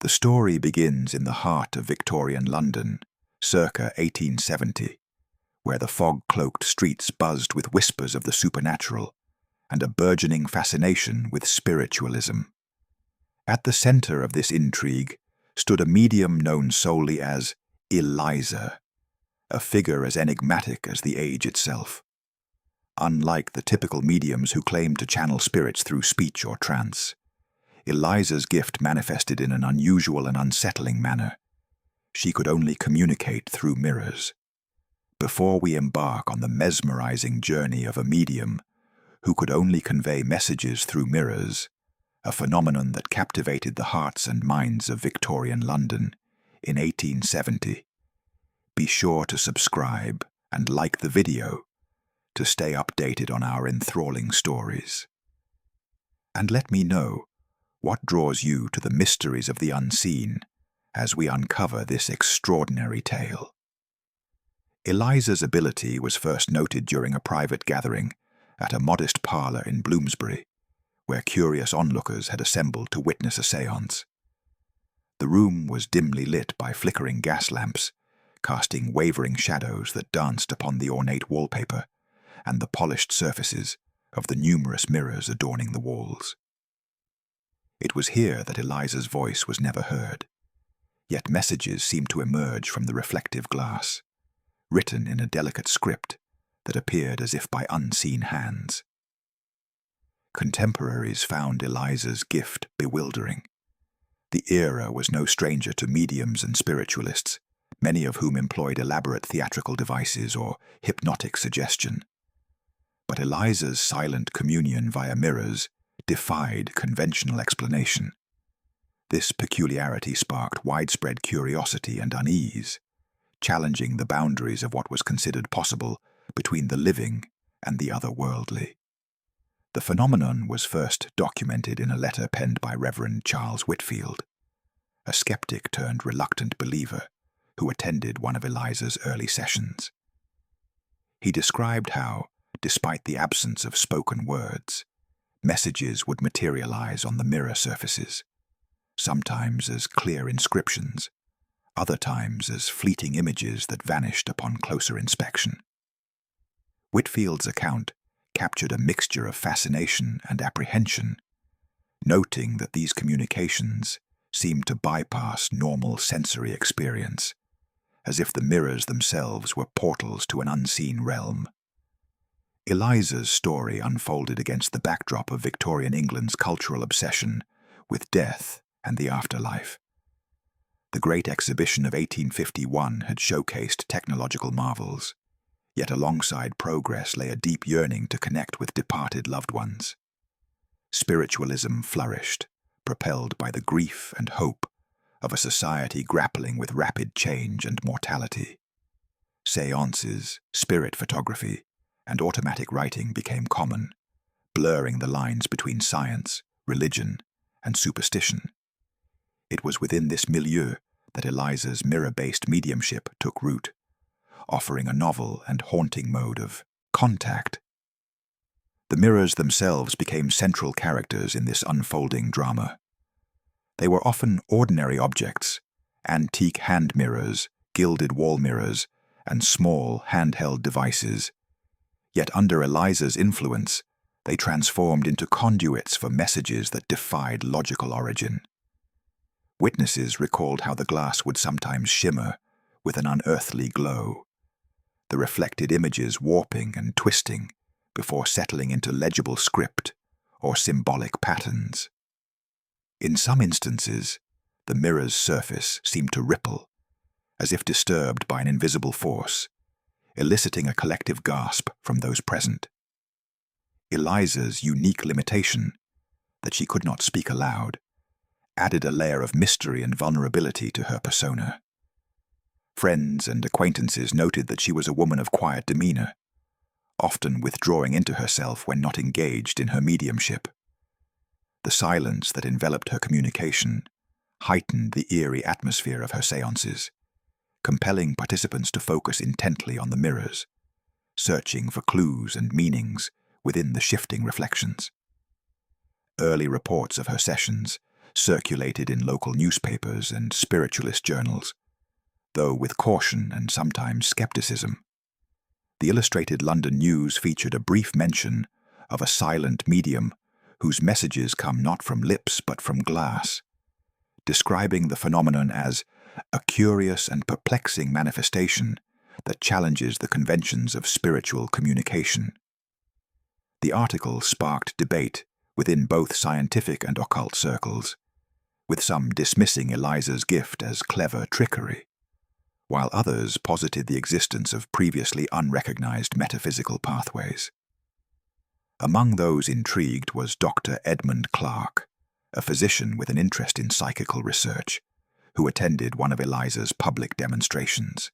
The story begins in the heart of Victorian London, circa 1870, where the fog-cloaked streets buzzed with whispers of the supernatural and a burgeoning fascination with spiritualism. At the center of this intrigue stood a medium known solely as Eliza, a figure as enigmatic as the age itself. Unlike the typical mediums who claim to channel spirits through speech or trance, Eliza's gift manifested in an unusual and unsettling manner. She could only communicate through mirrors. Before we embark on the mesmerizing journey of a medium who could only convey messages through mirrors, a phenomenon that captivated the hearts and minds of Victorian London in 1870, be sure to subscribe and like the video to stay updated on our enthralling stories. And let me know what draws you to the mysteries of the unseen as we uncover this extraordinary tale. Eliza's ability was first noted during a private gathering at a modest parlour in Bloomsbury, where curious onlookers had assembled to witness a séance. The room was dimly lit by flickering gas lamps, casting wavering shadows that danced upon the ornate wallpaper and the polished surfaces of the numerous mirrors adorning the walls. It was here that Eliza's voice was never heard, yet messages seemed to emerge from the reflective glass, written in a delicate script that appeared as if by unseen hands. Contemporaries found Eliza's gift bewildering. The era was no stranger to mediums and spiritualists, many of whom employed elaborate theatrical devices or hypnotic suggestion. But Eliza's silent communion via mirrors defied conventional explanation. This peculiarity sparked widespread curiosity and unease, challenging the boundaries of what was considered possible between the living and the otherworldly. The phenomenon was first documented in a letter penned by Reverend Charles Whitfield, a skeptic turned reluctant believer who attended one of Eliza's early sessions. He described how, despite the absence of spoken words, messages would materialize on the mirror surfaces, sometimes as clear inscriptions, other times as fleeting images that vanished upon closer inspection. Whitfield's account captured a mixture of fascination and apprehension, noting that these communications seemed to bypass normal sensory experience, as if the mirrors themselves were portals to an unseen realm. Eliza's story unfolded against the backdrop of Victorian England's cultural obsession with death and the afterlife. The Great Exhibition of 1851 had showcased technological marvels, yet alongside progress lay a deep yearning to connect with departed loved ones. Spiritualism flourished, propelled by the grief and hope of a society grappling with rapid change and mortality. Séances, spirit photography, and automatic writing became common, blurring the lines between science, religion, and superstition. It was within this milieu that Eliza's mirror-based mediumship took root, offering a novel and haunting mode of contact. The mirrors themselves became central characters in this unfolding drama. They were often ordinary objects, antique hand mirrors, gilded wall mirrors, and small handheld devices. Yet under Eliza's influence, they transformed into conduits for messages that defied logical origin. Witnesses recalled how the glass would sometimes shimmer with an unearthly glow, the reflected images warping and twisting before settling into legible script or symbolic patterns. In some instances, the mirror's surface seemed to ripple, as if disturbed by an invisible force, eliciting a collective gasp from those present. Eliza's unique limitation, that she could not speak aloud, added a layer of mystery and vulnerability to her persona. Friends and acquaintances noted that she was a woman of quiet demeanor, often withdrawing into herself when not engaged in her mediumship. The silence that enveloped her communication heightened the eerie atmosphere of her séances, compelling participants to focus intently on the mirrors, searching for clues and meanings within the shifting reflections. Early reports of her sessions circulated in local newspapers and spiritualist journals, though with caution and sometimes skepticism. The Illustrated London News featured a brief mention of a silent medium whose messages come not from lips but from glass, describing the phenomenon as a curious and perplexing manifestation that challenges the conventions of spiritual communication. The article sparked debate within both scientific and occult circles, with some dismissing Eliza's gift as clever trickery, while others posited the existence of previously unrecognized metaphysical pathways. Among those intrigued was Dr. Edmund Clark, a physician with an interest in psychical research, who attended one of Eliza's public demonstrations.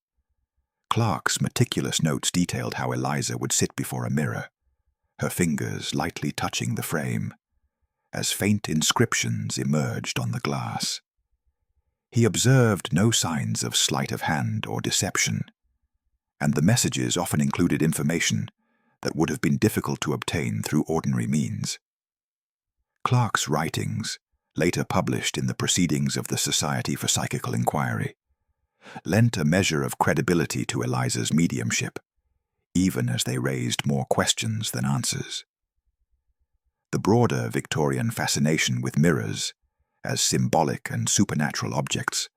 Clark's meticulous notes detailed how Eliza would sit before a mirror, her fingers lightly touching the frame, as faint inscriptions emerged on the glass. He observed no signs of sleight of hand or deception, and the messages often included information that would have been difficult to obtain through ordinary means. Clark's writings, later published in the Proceedings of the Society for Psychical Inquiry, lent a measure of credibility to Eliza's mediumship, even as they raised more questions than answers. The broader Victorian fascination with mirrors, as symbolic and supernatural objects,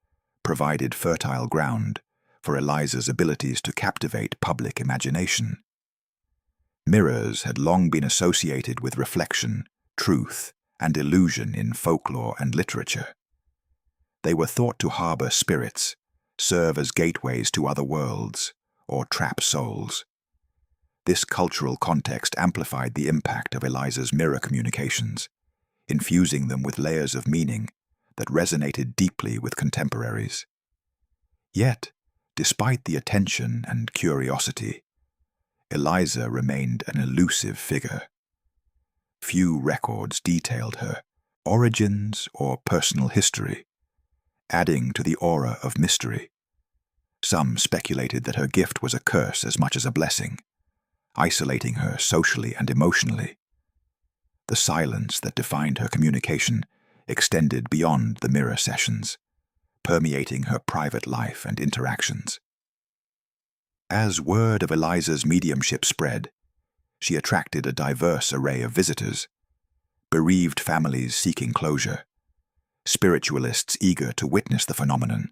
provided fertile ground for Eliza's abilities to captivate public imagination. Mirrors had long been associated with reflection, truth, and illusion in folklore and literature. They were thought to harbor spirits, serve as gateways to other worlds, or trap souls. This cultural context amplified the impact of Eliza's mirror communications, infusing them with layers of meaning that resonated deeply with contemporaries. Yet, despite the attention and curiosity, Eliza remained an elusive figure. Few records detailed her origins or personal history, adding to the aura of mystery. Some speculated that her gift was a curse as much as a blessing, isolating her socially and emotionally. The silence that defined her communication extended beyond the mirror sessions, permeating her private life and interactions. As word of Eliza's mediumship spread, she attracted a diverse array of visitors, bereaved families seeking closure, spiritualists eager to witness the phenomenon,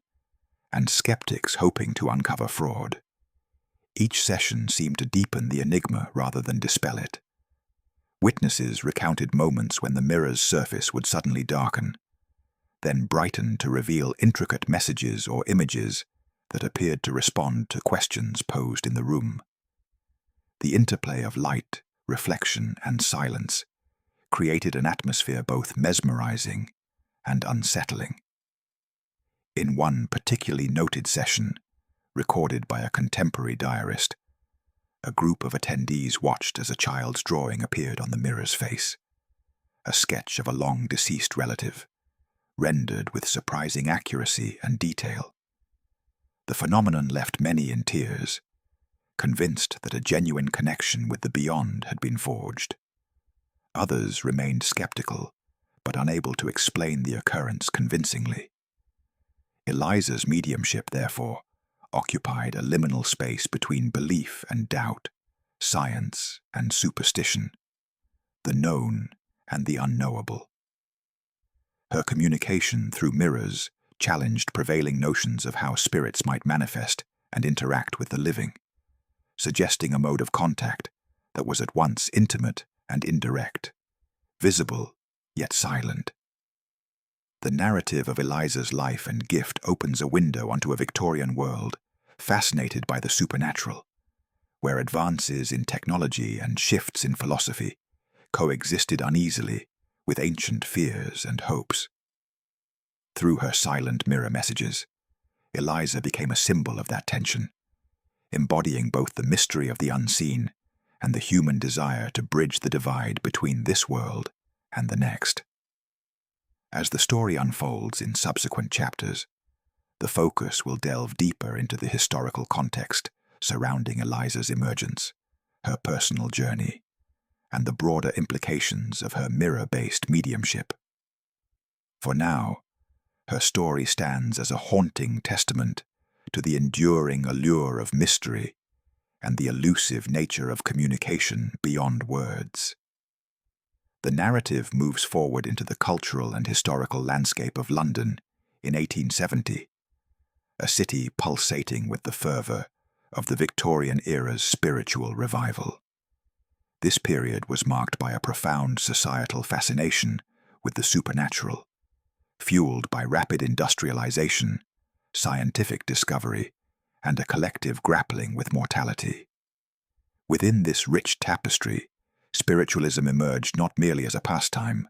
and skeptics hoping to uncover fraud. Each session seemed to deepen the enigma rather than dispel it. Witnesses recounted moments when the mirror's surface would suddenly darken, then brighten to reveal intricate messages or images that appeared to respond to questions posed in the room. The interplay of light, reflection, and silence created an atmosphere both mesmerizing and unsettling. In one particularly noted session, recorded by a contemporary diarist, a group of attendees watched as a child's drawing appeared on the mirror's face, a sketch of a long-deceased relative, rendered with surprising accuracy and detail. The phenomenon left many in tears, convinced that a genuine connection with the beyond had been forged. Others remained skeptical, but unable to explain the occurrence convincingly. Eliza's mediumship, therefore, occupied a liminal space between belief and doubt, science and superstition, the known and the unknowable. Her communication through mirrors challenged prevailing notions of how spirits might manifest and interact with the living, suggesting a mode of contact that was at once intimate and indirect, visible yet silent. The narrative of Eliza's life and gift opens a window onto a Victorian world fascinated by the supernatural, where advances in technology and shifts in philosophy coexisted uneasily with ancient fears and hopes. Through her silent mirror messages, Eliza became a symbol of that tension, embodying both the mystery of the unseen and the human desire to bridge the divide between this world and the next. As the story unfolds in subsequent chapters, the focus will delve deeper into the historical context surrounding Eliza's emergence, her personal journey, and the broader implications of her mirror-based mediumship. For now, her story stands as a haunting testament to the enduring allure of mystery and the elusive nature of communication beyond words. The narrative moves forward into the cultural and historical landscape of London in 1870, a city pulsating with the fervour of the Victorian era's spiritual revival. This period was marked by a profound societal fascination with the supernatural, fueled by rapid industrialization, scientific discovery, and a collective grappling with mortality. Within this rich tapestry, spiritualism emerged not merely as a pastime,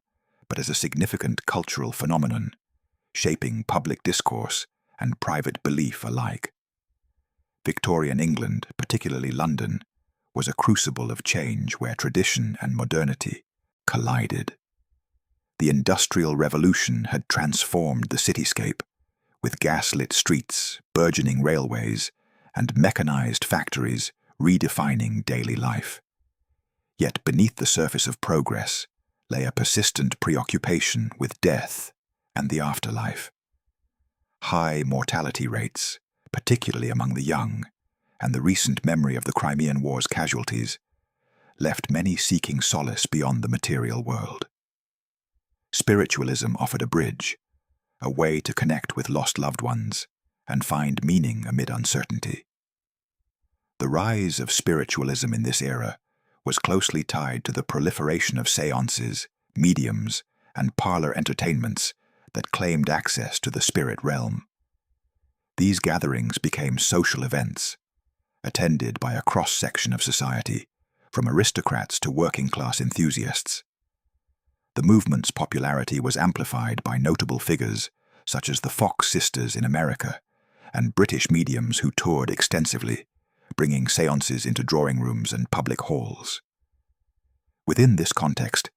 but as a significant cultural phenomenon, shaping public discourse and private belief alike. Victorian England, particularly London, was a crucible of change where tradition and modernity collided. The Industrial Revolution had transformed the cityscape, with gaslit streets, burgeoning railways, and mechanized factories redefining daily life. Yet beneath the surface of progress lay a persistent preoccupation with death and the afterlife. High mortality rates, particularly among the young, and the recent memory of the Crimean War's casualties, left many seeking solace beyond the material world. Spiritualism offered a bridge, a way to connect with lost loved ones and find meaning amid uncertainty. The rise of spiritualism in this era was closely tied to the proliferation of seances, mediums, and parlor entertainments that claimed access to the spirit realm. These gatherings became social events, attended by a cross-section of society, from aristocrats to working-class enthusiasts. The movement's popularity was amplified by notable figures such as the Fox sisters in America and British mediums who toured extensively, bringing seances into drawing rooms and public halls. Within this context,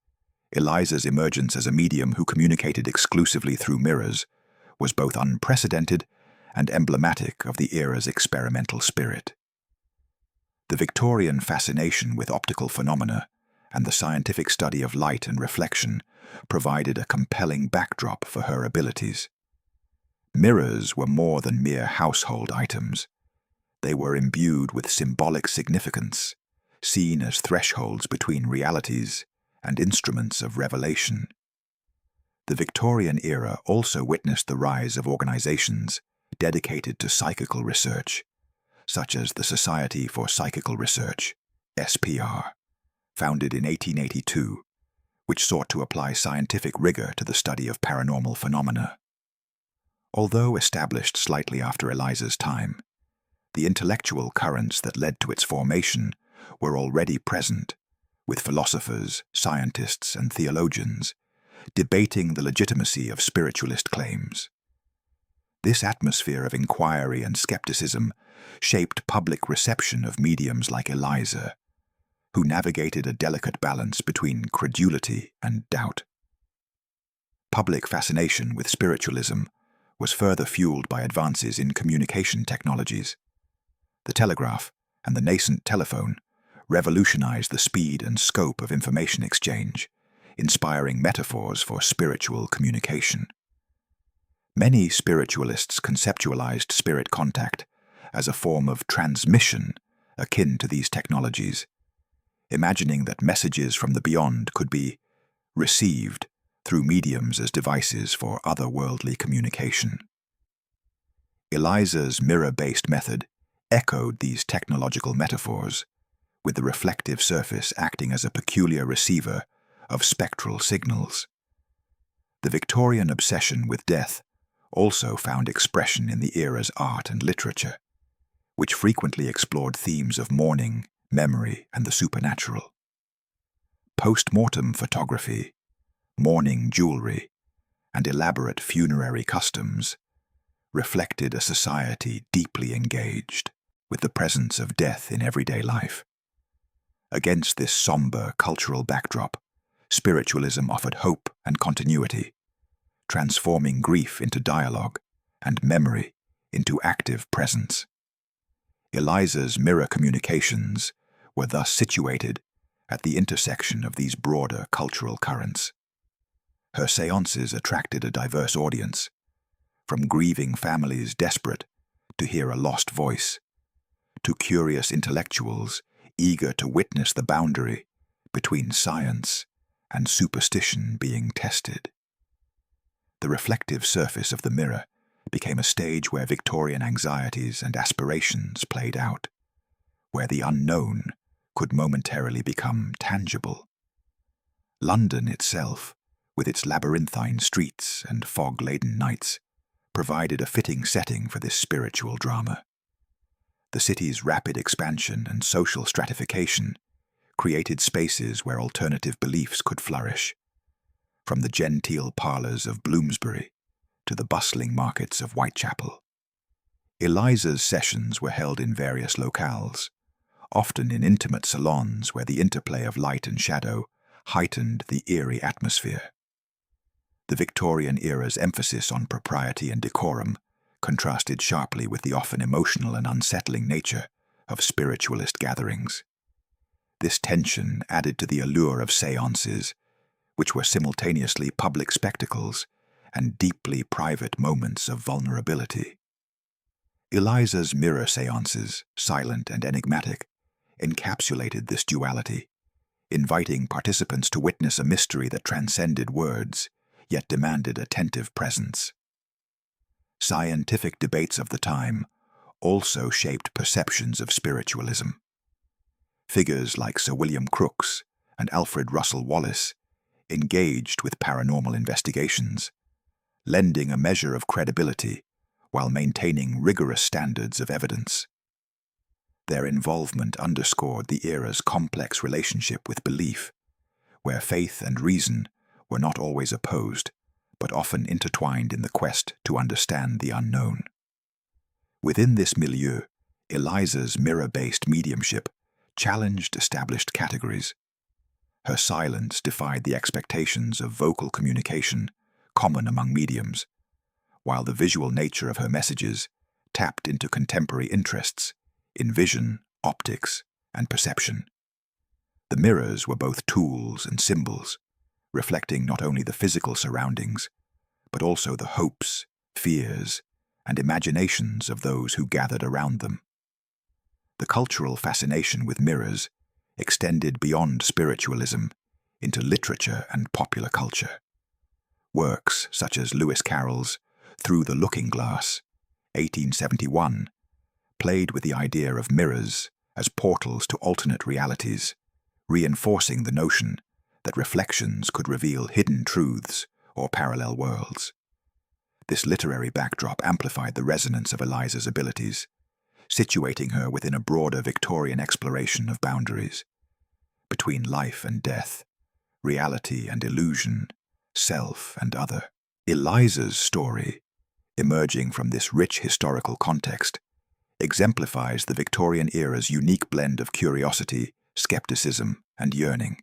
Eliza's emergence as a medium who communicated exclusively through mirrors was both unprecedented and emblematic of the era's experimental spirit. The Victorian fascination with optical phenomena and the scientific study of light and reflection provided a compelling backdrop for her abilities. Mirrors were more than mere household items. They were imbued with symbolic significance, seen as thresholds between realities and instruments of revelation. The Victorian era also witnessed the rise of organizations dedicated to psychical research, such as the Society for Psychical Research, SPR, founded in 1882, which sought to apply scientific rigor to the study of paranormal phenomena. Although established slightly after Eliza's time, the intellectual currents that led to its formation were already present, with philosophers, scientists, and theologians debating the legitimacy of spiritualist claims. This atmosphere of inquiry and skepticism shaped public reception of mediums like Eliza, who navigated a delicate balance between credulity and doubt. Public fascination with spiritualism was further fueled by advances in communication technologies. The telegraph and the nascent telephone revolutionized the speed and scope of information exchange, inspiring metaphors for spiritual communication. Many spiritualists conceptualized spirit contact as a form of transmission akin to these technologies, imagining that messages from the beyond could be received through mediums as devices for otherworldly communication. Eliza's mirror-based method echoed these technological metaphors, with the reflective surface acting as a peculiar receiver of spectral signals. The Victorian obsession with death also found expression in the era's art and literature, which frequently explored themes of mourning, memory, and the supernatural. Post-mortem photography, mourning jewelry, and elaborate funerary customs reflected a society deeply engaged with the presence of death in everyday life. Against this somber cultural backdrop, spiritualism offered hope and continuity, transforming grief into dialogue and memory into active presence. Eliza's mirror communications were thus situated at the intersection of these broader cultural currents. Her séances attracted a diverse audience, from grieving families desperate to hear a lost voice, to curious intellectuals eager to witness the boundary between science and superstition being tested. The reflective surface of the mirror became a stage where Victorian anxieties and aspirations played out, where the unknown could momentarily become tangible. London itself, with its labyrinthine streets and fog-laden nights, provided a fitting setting for this spiritual drama. The city's rapid expansion and social stratification created spaces where alternative beliefs could flourish, from the genteel parlours of Bloomsbury to the bustling markets of Whitechapel. Eliza's sessions were held in various locales, often in intimate salons where the interplay of light and shadow heightened the eerie atmosphere. The Victorian era's emphasis on propriety and decorum contrasted sharply with the often emotional and unsettling nature of spiritualist gatherings. This tension added to the allure of séances, which were simultaneously public spectacles and deeply private moments of vulnerability. Eliza's mirror séances, silent and enigmatic, encapsulated this duality, inviting participants to witness a mystery that transcended words, yet demanded attentive presence. Scientific debates of the time also shaped perceptions of spiritualism. Figures like Sir William Crookes and Alfred Russel Wallace engaged with paranormal investigations, lending a measure of credibility while maintaining rigorous standards of evidence. Their involvement underscored the era's complex relationship with belief, where faith and reason were not always opposed, but often intertwined in the quest to understand the unknown. Within this milieu, Eliza's mirror-based mediumship challenged established categories. Her silence defied the expectations of vocal communication common among mediums, while the visual nature of her messages tapped into contemporary interests in vision, optics, and perception. The mirrors were both tools and symbols, reflecting not only the physical surroundings, but also the hopes, fears, and imaginations of those who gathered around them. The cultural fascination with mirrors extended beyond spiritualism into literature and popular culture. Works such as Lewis Carroll's Through the Looking Glass, 1871, played with the idea of mirrors as portals to alternate realities, reinforcing the notion that reflections could reveal hidden truths or parallel worlds. This literary backdrop amplified the resonance of Eliza's abilities, situating her within a broader Victorian exploration of boundaries between life and death, reality and illusion, self and other. Eliza's story, emerging from this rich historical context, exemplifies the Victorian era's unique blend of curiosity, skepticism, and yearning.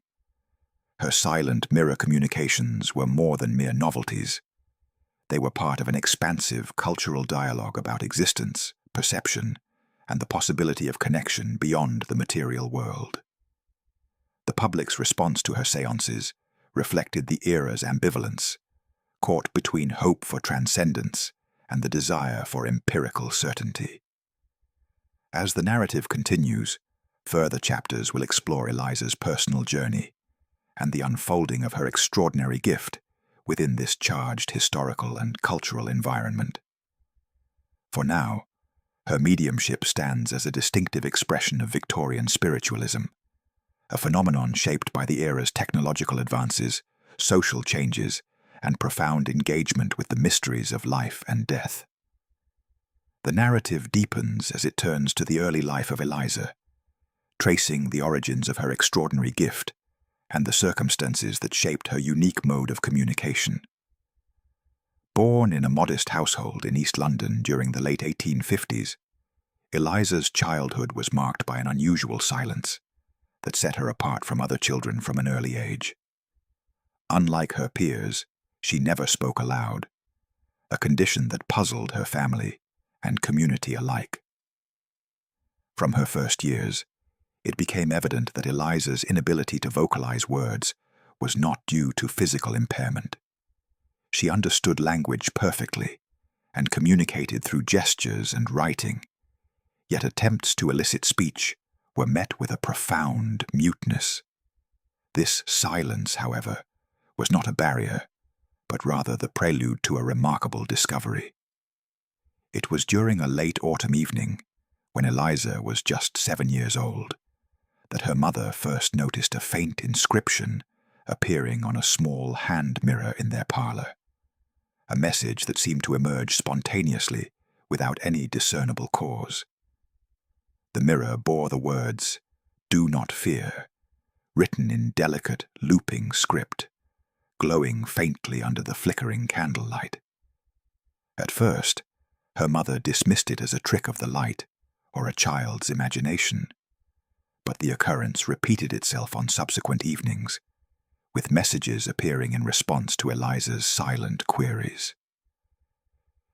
Her silent mirror communications were more than mere novelties. They were part of an expansive cultural dialogue about existence, perception, and the possibility of connection beyond the material world. The public's response to her séances reflected the era's ambivalence, caught between hope for transcendence and the desire for empirical certainty. As the narrative continues, further chapters will explore Eliza's personal journey and the unfolding of her extraordinary gift within this charged historical and cultural environment. For now, her mediumship stands as a distinctive expression of Victorian spiritualism, a phenomenon shaped by the era's technological advances, social changes, and profound engagement with the mysteries of life and death. The narrative deepens as it turns to the early life of Eliza, tracing the origins of her extraordinary gift and the circumstances that shaped her unique mode of communication. Born in a modest household in East London during the late 1850s, Eliza's childhood was marked by an unusual silence that set her apart from other children from an early age. Unlike her peers, she never spoke aloud, a condition that puzzled her family and community alike. From her first years, it became evident that Eliza's inability to vocalize words was not due to physical impairment. She understood language perfectly and communicated through gestures and writing, yet attempts to elicit speech were met with a profound muteness. This silence, however, was not a barrier, but rather the prelude to a remarkable discovery. It was during a late autumn evening, when Eliza was just 7 years old, that her mother first noticed a faint inscription appearing on a small hand mirror in their parlor, a message that seemed to emerge spontaneously without any discernible cause. The mirror bore the words, "Do not fear," written in delicate, looping script, glowing faintly under the flickering candlelight. At first, her mother dismissed it as a trick of the light or a child's imagination, but the occurrence repeated itself on subsequent evenings, with messages appearing in response to Eliza's silent queries.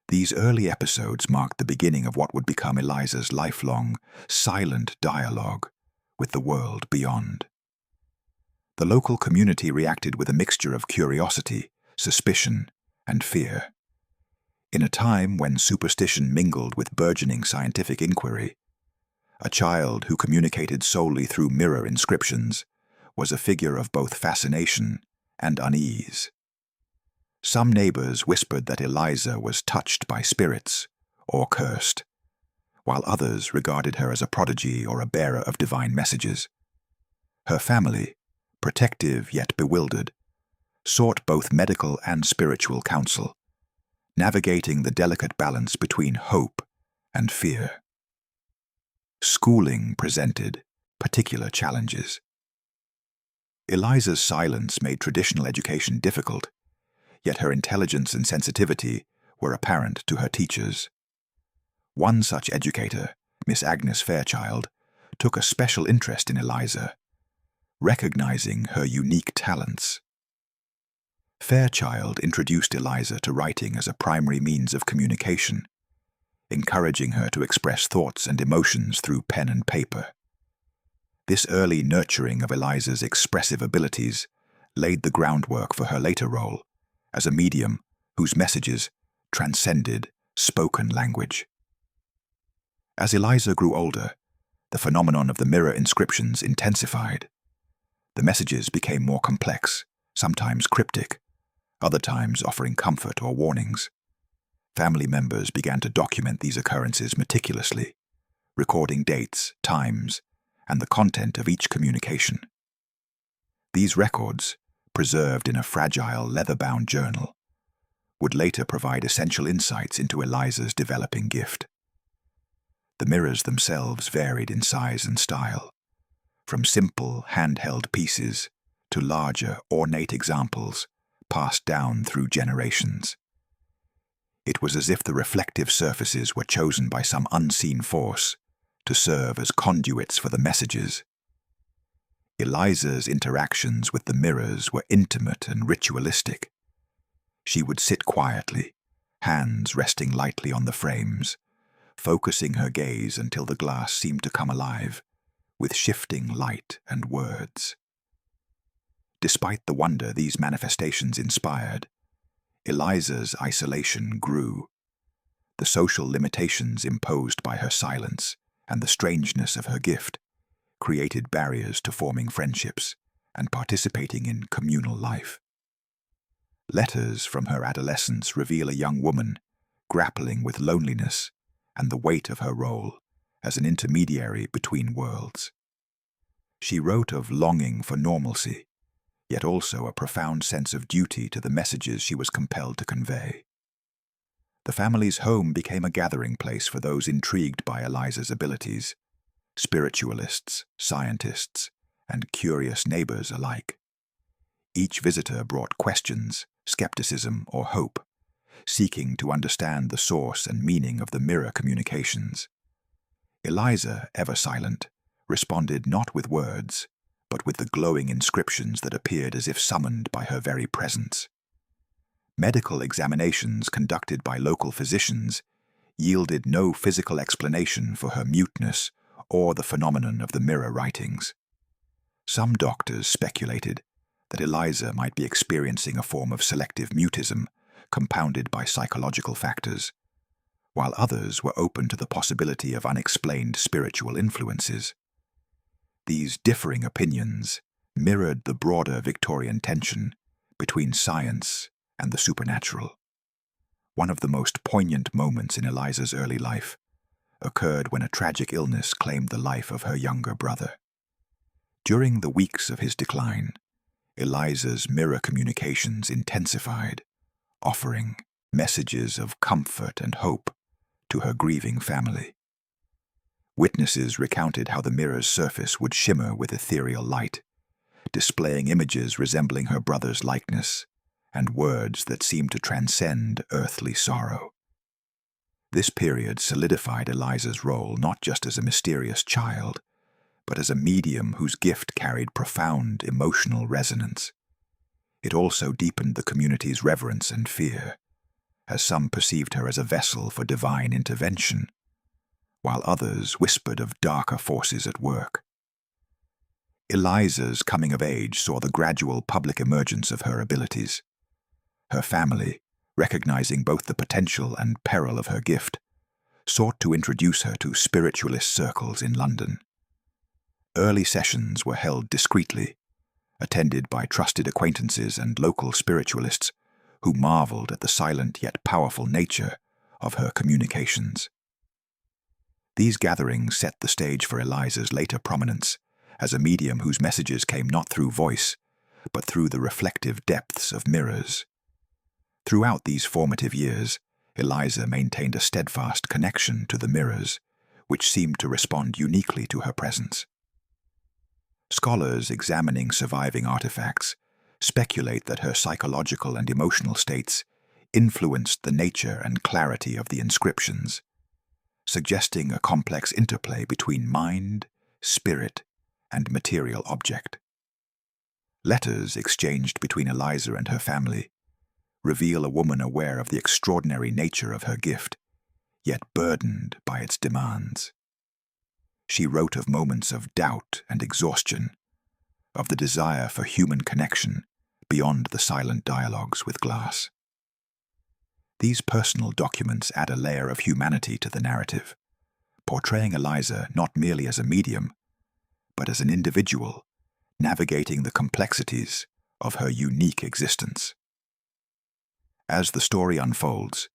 These early episodes marked the beginning of what would become Eliza's lifelong, silent dialogue with the world beyond. The local community reacted with a mixture of curiosity, suspicion, and fear. In a time when superstition mingled with burgeoning scientific inquiry, a child who communicated solely through mirror inscriptions was a figure of both fascination and unease. Some neighbors whispered that Eliza was touched by spirits or cursed, while others regarded her as a prodigy or a bearer of divine messages. Her family, protective yet bewildered, sought both medical and spiritual counsel, navigating the delicate balance between hope and fear. Schooling presented particular challenges. Eliza's silence made traditional education difficult, yet her intelligence and sensitivity were apparent to her teachers. One such educator, Miss Agnes Fairchild, took a special interest in Eliza, recognizing her unique talents. Fairchild introduced Eliza to writing as a primary means of communication, encouraging her to express thoughts and emotions through pen and paper. This early nurturing of Eliza's expressive abilities laid the groundwork for her later role as a medium whose messages transcended spoken language. As Eliza grew older, the phenomenon of the mirror inscriptions intensified. The messages became more complex, sometimes cryptic, other times offering comfort or warnings. Family members began to document these occurrences meticulously, recording dates, times, and the content of each communication. These records, preserved in a fragile leather-bound journal, would later provide essential insights into Eliza's developing gift. The mirrors themselves varied in size and style, from simple handheld pieces to larger, ornate examples passed down through generations. It was as if the reflective surfaces were chosen by some unseen force to serve as conduits for the messages. Eliza's interactions with the mirrors were intimate and ritualistic. She would sit quietly, hands resting lightly on the frames, focusing her gaze until the glass seemed to come alive, with shifting light and words. Despite the wonder these manifestations inspired, Eliza's isolation grew. The social limitations imposed by her silence and the strangeness of her gift created barriers to forming friendships and participating in communal life. Letters from her adolescence reveal a young woman grappling with loneliness and the weight of her role as an intermediary between worlds. She wrote of longing for normalcy, yet also a profound sense of duty to the messages she was compelled to convey. The family's home became a gathering place for those intrigued by Eliza's abilities, spiritualists, scientists, and curious neighbors alike. Each visitor brought questions, skepticism, or hope, seeking to understand the source and meaning of the mirror communications. Eliza, ever silent, responded not with words, but with the glowing inscriptions that appeared as if summoned by her very presence. Medical examinations conducted by local physicians yielded no physical explanation for her muteness or the phenomenon of the mirror writings. Some doctors speculated that Eliza might be experiencing a form of selective mutism compounded by psychological factors, while others were open to the possibility of unexplained spiritual influences. These differing opinions mirrored the broader Victorian tension between science and the supernatural. One of the most poignant moments in Eliza's early life occurred when a tragic illness claimed the life of her younger brother. During the weeks of his decline, Eliza's mirror communications intensified, offering messages of comfort and hope to her grieving family. Witnesses recounted how the mirror's surface would shimmer with ethereal light, displaying images resembling her brother's likeness and words that seemed to transcend earthly sorrow. This period solidified Eliza's role not just as a mysterious child, but as a medium whose gift carried profound emotional resonance. It also deepened the community's reverence and fear, as some perceived her as a vessel for divine intervention, while others whispered of darker forces at work. Eliza's coming of age saw the gradual public emergence of her abilities. Her family, recognizing both the potential and peril of her gift, sought to introduce her to spiritualist circles in London. Early sessions were held discreetly, attended by trusted acquaintances and local spiritualists who marveled at the silent yet powerful nature of her communications. These gatherings set the stage for Eliza's later prominence as a medium whose messages came not through voice, but through the reflective depths of mirrors. Throughout these formative years, Eliza maintained a steadfast connection to the mirrors, which seemed to respond uniquely to her presence. Scholars examining surviving artifacts speculate that her psychological and emotional states influenced the nature and clarity of the inscriptions, suggesting a complex interplay between mind, spirit, and material object. Letters exchanged between Eliza and her family reveal a woman aware of the extraordinary nature of her gift, yet burdened by its demands. She wrote of moments of doubt and exhaustion, of the desire for human connection beyond the silent dialogues with glass. These personal documents add a layer of humanity to the narrative, portraying Eliza not merely as a medium, but as an individual navigating the complexities of her unique existence. As the story unfolds,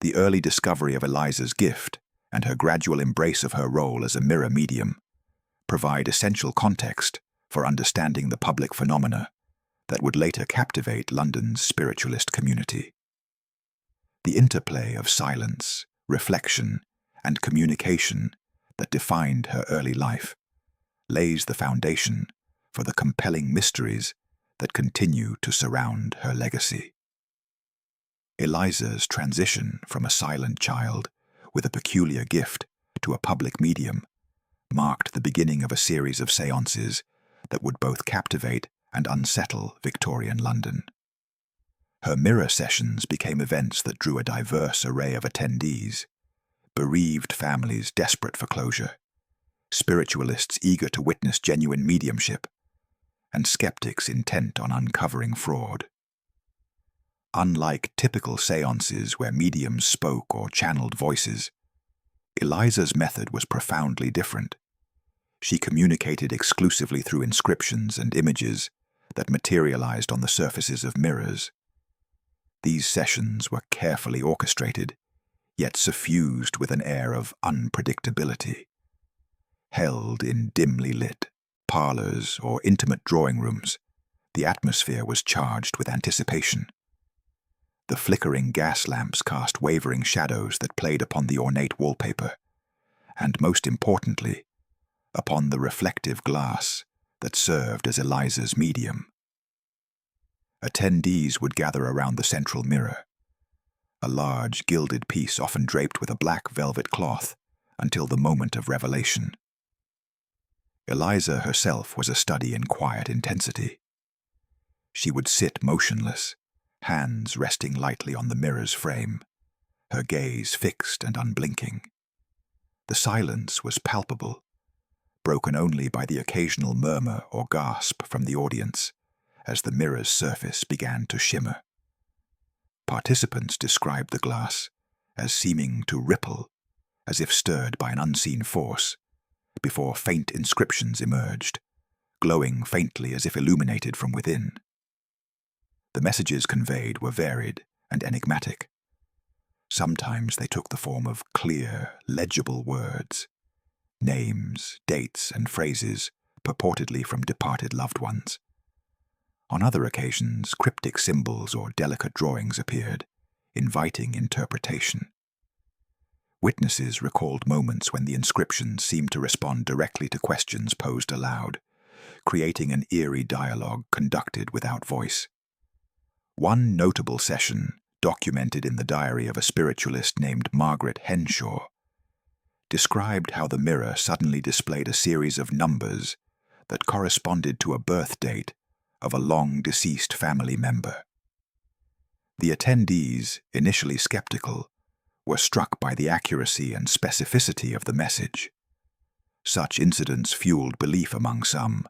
the early discovery of Eliza's gift and her gradual embrace of her role as a mirror medium provide essential context for understanding the public phenomena that would later captivate London's spiritualist community. The interplay of silence, reflection, and communication that defined her early life lays the foundation for the compelling mysteries that continue to surround her legacy. Eliza's transition from a silent child with a peculiar gift to a public medium marked the beginning of a series of séances that would both captivate and unsettle Victorian London. Her mirror sessions became events that drew a diverse array of attendees, bereaved families desperate for closure, spiritualists eager to witness genuine mediumship, and skeptics intent on uncovering fraud. Unlike typical séances where mediums spoke or channeled voices, Eliza's method was profoundly different. She communicated exclusively through inscriptions and images that materialized on the surfaces of mirrors. These sessions were carefully orchestrated, yet suffused with an air of unpredictability. Held in dimly lit parlors or intimate drawing rooms, the atmosphere was charged with anticipation. The flickering gas lamps cast wavering shadows that played upon the ornate wallpaper, and most importantly, upon the reflective glass that served as Eliza's medium. Attendees would gather around the central mirror, a large gilded piece often draped with a black velvet cloth until the moment of revelation. Eliza herself was a study in quiet intensity. She would sit motionless, hands resting lightly on the mirror's frame, her gaze fixed and unblinking. The silence was palpable, broken only by the occasional murmur or gasp from the audience as the mirror's surface began to shimmer. Participants described the glass as seeming to ripple, as if stirred by an unseen force, before faint inscriptions emerged, glowing faintly as if illuminated from within. The messages conveyed were varied and enigmatic. Sometimes they took the form of clear, legible words, names, dates, and phrases purportedly from departed loved ones. On other occasions, cryptic symbols or delicate drawings appeared, inviting interpretation. Witnesses recalled moments when the inscriptions seemed to respond directly to questions posed aloud, creating an eerie dialogue conducted without voice. One notable session, documented in the diary of a spiritualist named Margaret Henshaw, described how the mirror suddenly displayed a series of numbers that corresponded to a birth date of a long-deceased family member. The attendees, initially skeptical, were struck by the accuracy and specificity of the message. Such incidents fueled belief among some,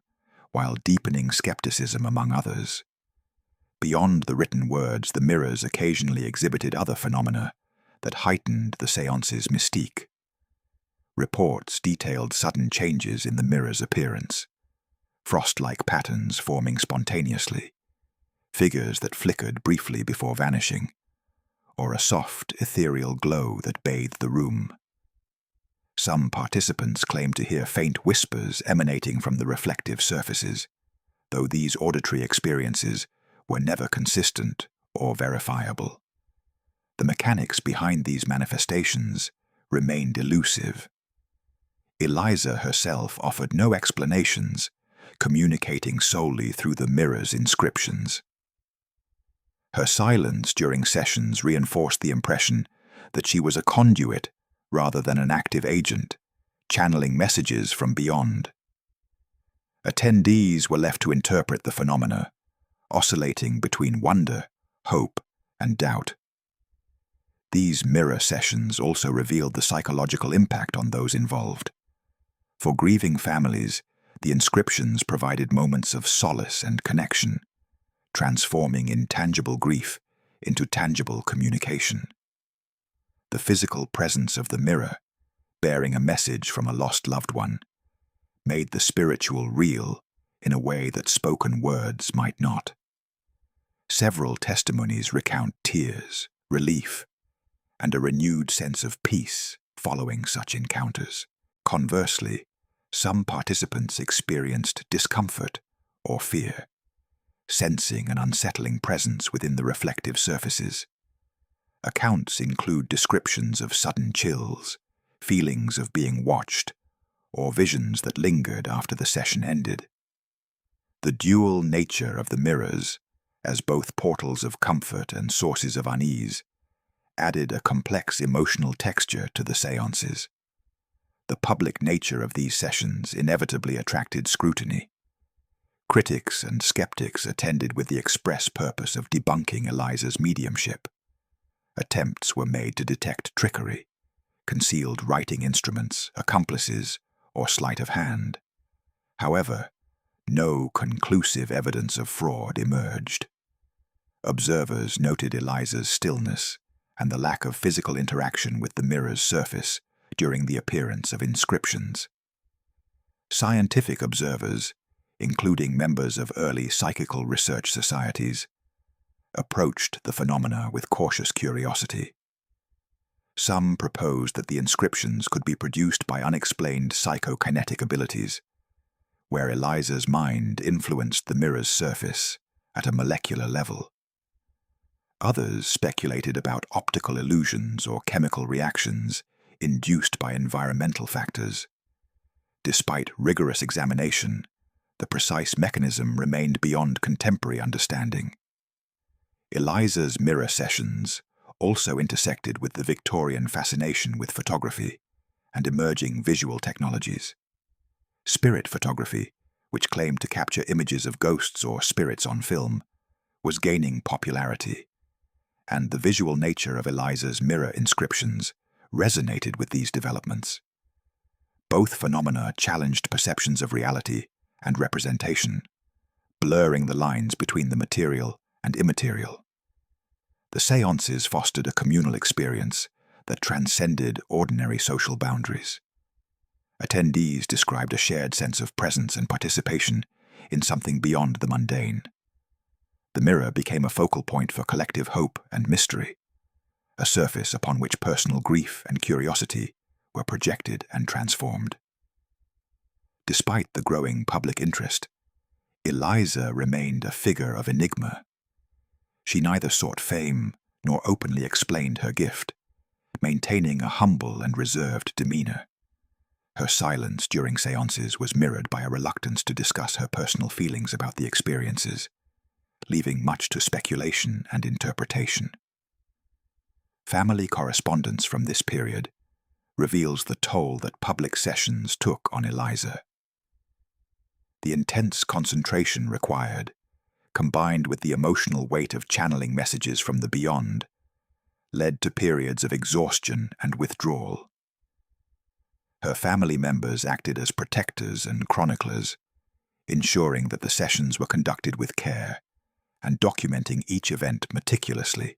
while deepening skepticism among others. Beyond the written words, the mirrors occasionally exhibited other phenomena that heightened the séance's mystique. Reports detailed sudden changes in the mirror's appearance, frost-like patterns forming spontaneously, figures that flickered briefly before vanishing, or a soft, ethereal glow that bathed the room. Some participants claimed to hear faint whispers emanating from the reflective surfaces, though these auditory experiences were never consistent or verifiable. The mechanics behind these manifestations remained elusive. Eliza herself offered no explanations, communicating solely through the mirror's inscriptions. Her silence during sessions reinforced the impression that she was a conduit rather than an active agent, channeling messages from beyond. Attendees were left to interpret the phenomena, oscillating between wonder, hope, and doubt. These mirror sessions also revealed the psychological impact on those involved. For grieving families, the inscriptions provided moments of solace and connection, transforming intangible grief into tangible communication. The physical presence of the mirror, bearing a message from a lost loved one, made the spiritual real in a way that spoken words might not. Several testimonies recount tears, relief, and a renewed sense of peace following such encounters. Conversely, some participants experienced discomfort or fear, sensing an unsettling presence within the reflective surfaces. Accounts include descriptions of sudden chills, feelings of being watched, or visions that lingered after the session ended. The dual nature of the mirrors, as both portals of comfort and sources of unease, added a complex emotional texture to the séances. The public nature of these sessions inevitably attracted scrutiny. Critics and skeptics attended with the express purpose of debunking Eliza's mediumship. Attempts were made to detect trickery, concealed writing instruments, accomplices, or sleight of hand. However, no conclusive evidence of fraud emerged. Observers noted Eliza's stillness and the lack of physical interaction with the mirror's surface during the appearance of inscriptions. Scientific observers, including members of early psychical research societies, approached the phenomena with cautious curiosity. Some proposed that the inscriptions could be produced by unexplained psychokinetic abilities, where Eliza's mind influenced the mirror's surface at a molecular level. Others speculated about optical illusions or chemical reactions induced by environmental factors. Despite rigorous examination, the precise mechanism remained beyond contemporary understanding. Eliza's mirror sessions also intersected with the Victorian fascination with photography and emerging visual technologies. Spirit photography, which claimed to capture images of ghosts or spirits on film, was gaining popularity, and the visual nature of Eliza's mirror inscriptions resonated with these developments. Both phenomena challenged perceptions of reality and representation, blurring the lines between the material and immaterial. The séances fostered a communal experience that transcended ordinary social boundaries. Attendees described a shared sense of presence and participation in something beyond the mundane. The mirror became a focal point for collective hope and mystery, a surface upon which personal grief and curiosity were projected and transformed. Despite the growing public interest, Eliza remained a figure of enigma. She neither sought fame nor openly explained her gift, maintaining a humble and reserved demeanor. Her silence during séances was mirrored by a reluctance to discuss her personal feelings about the experiences, leaving much to speculation and interpretation. Family correspondence from this period reveals the toll that public sessions took on Eliza. The intense concentration required, combined with the emotional weight of channeling messages from the beyond, led to periods of exhaustion and withdrawal. Her family members acted as protectors and chroniclers, ensuring that the sessions were conducted with care and documenting each event meticulously.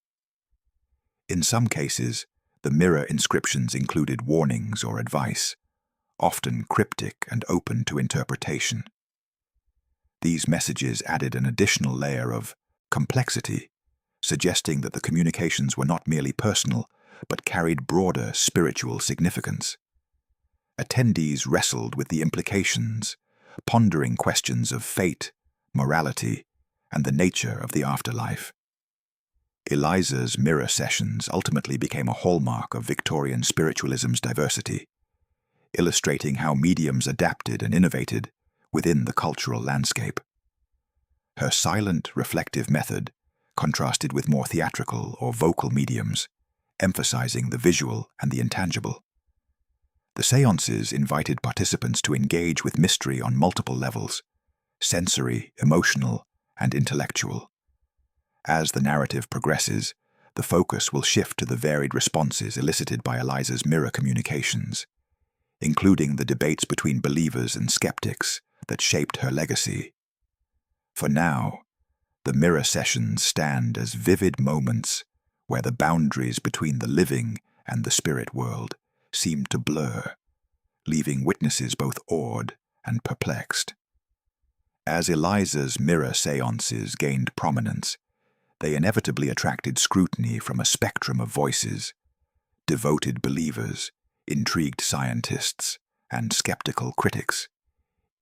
In some cases, the mirror inscriptions included warnings or advice, often cryptic and open to interpretation. These messages added an additional layer of complexity, suggesting that the communications were not merely personal, but carried broader spiritual significance. Attendees wrestled with the implications, pondering questions of fate, morality, and the nature of the afterlife. Eliza's mirror sessions ultimately became a hallmark of Victorian spiritualism's diversity, illustrating how mediums adapted and innovated within the cultural landscape. Her silent, reflective method contrasted with more theatrical or vocal mediums, emphasizing the visual and the intangible. The séances invited participants to engage with mystery on multiple levels: sensory, emotional, and intellectual. As the narrative progresses, the focus will shift to the varied responses elicited by Eliza's mirror communications, including the debates between believers and skeptics that shaped her legacy. For now, the mirror sessions stand as vivid moments where the boundaries between the living and the spirit world seemed to blur, leaving witnesses both awed and perplexed. As Eliza's mirror séances gained prominence, they inevitably attracted scrutiny from a spectrum of voices: devoted believers, intrigued scientists, and skeptical critics,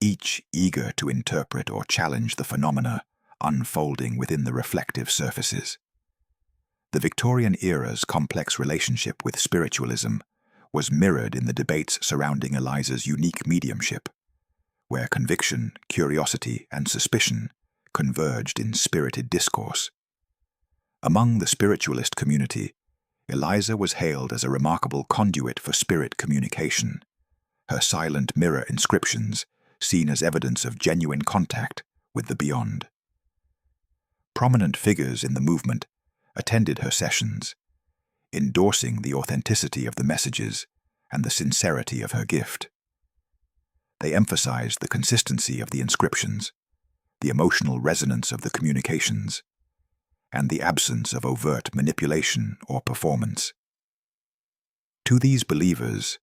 each eager to interpret or challenge the phenomena unfolding within the reflective surfaces. The Victorian era's complex relationship with spiritualism was mirrored in the debates surrounding Eliza's unique mediumship, where conviction, curiosity, and suspicion converged in spirited discourse. Among the spiritualist community, Eliza was hailed as a remarkable conduit for spirit communication, her silent mirror inscriptions seen as evidence of genuine contact with the beyond. Prominent figures in the movement attended her sessions, endorsing the authenticity of the messages and the sincerity of her gift. They emphasized the consistency of the inscriptions, the emotional resonance of the communications, and the absence of overt manipulation or performance. To these believers,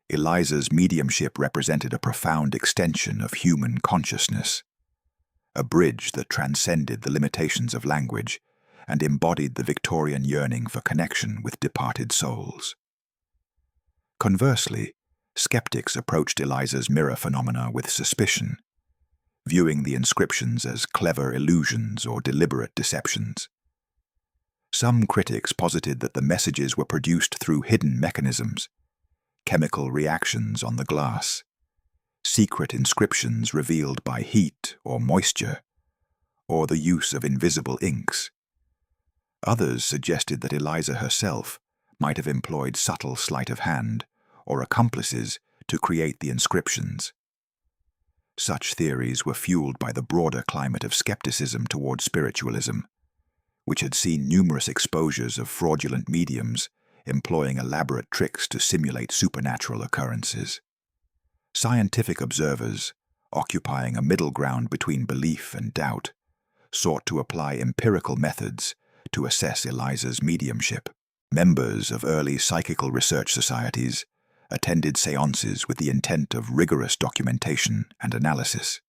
Eliza's mediumship represented a profound extension of human consciousness, a bridge that transcended the limitations of language and embodied the Victorian yearning for connection with departed souls. Conversely, skeptics approached Eliza's mirror phenomena with suspicion, viewing the inscriptions as clever illusions or deliberate deceptions. Some critics posited that the messages were produced through hidden mechanisms: chemical reactions on the glass, secret inscriptions revealed by heat or moisture, or the use of invisible inks. Others suggested that Eliza herself might have employed subtle sleight of hand or accomplices to create the inscriptions. Such theories were fueled by the broader climate of skepticism toward spiritualism, which had seen numerous exposures of fraudulent mediums employing elaborate tricks to simulate supernatural occurrences. Scientific observers, occupying a middle ground between belief and doubt, sought to apply empirical methods to assess Eliza's mediumship. Members of early psychical research societies attended seances with the intent of rigorous documentation and analysis.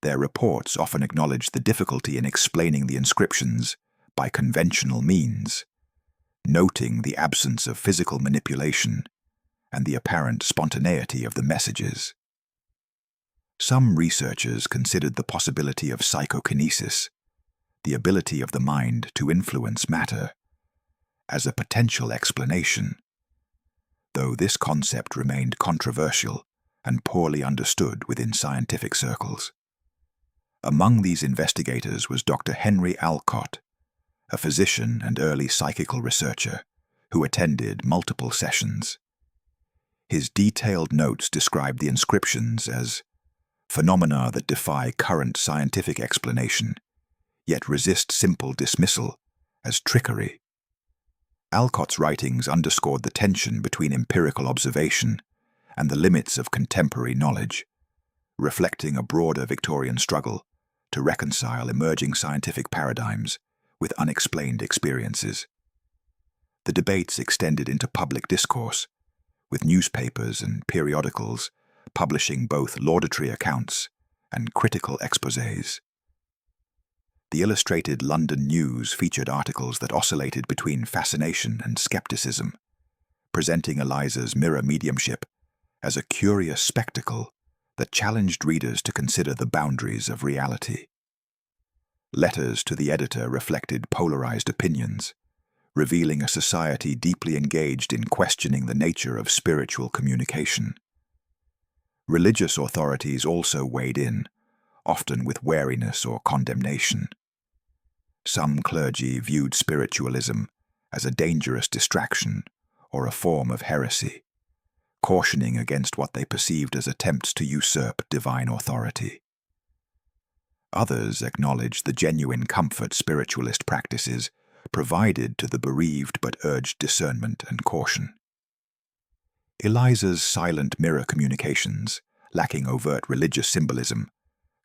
Their reports often acknowledged the difficulty in explaining the inscriptions by conventional means, noting the absence of physical manipulation and the apparent spontaneity of the messages. Some researchers considered the possibility of psychokinesis, the ability of the mind to influence matter, as a potential explanation, though this concept remained controversial and poorly understood within scientific circles. Among these investigators was Dr. Henry Alcott, a physician and early psychical researcher who attended multiple sessions. His detailed notes described the inscriptions as phenomena that defy current scientific explanation, yet resist simple dismissal as trickery. Alcott's writings underscored the tension between empirical observation and the limits of contemporary knowledge, reflecting a broader Victorian struggle to reconcile emerging scientific paradigms with unexplained experiences. The debates extended into public discourse, with newspapers and periodicals publishing both laudatory accounts and critical exposés. The Illustrated London News featured articles that oscillated between fascination and skepticism, presenting Eliza's mirror mediumship as a curious spectacle that challenged readers to consider the boundaries of reality. Letters to the editor reflected polarized opinions, revealing a society deeply engaged in questioning the nature of spiritual communication. Religious authorities also weighed in, often with wariness or condemnation. Some clergy viewed spiritualism as a dangerous distraction or a form of heresy, cautioning against what they perceived as attempts to usurp divine authority. Others acknowledged the genuine comfort spiritualist practices provided to the bereaved but urged discernment and caution. Eliza's silent mirror communications, lacking overt religious symbolism,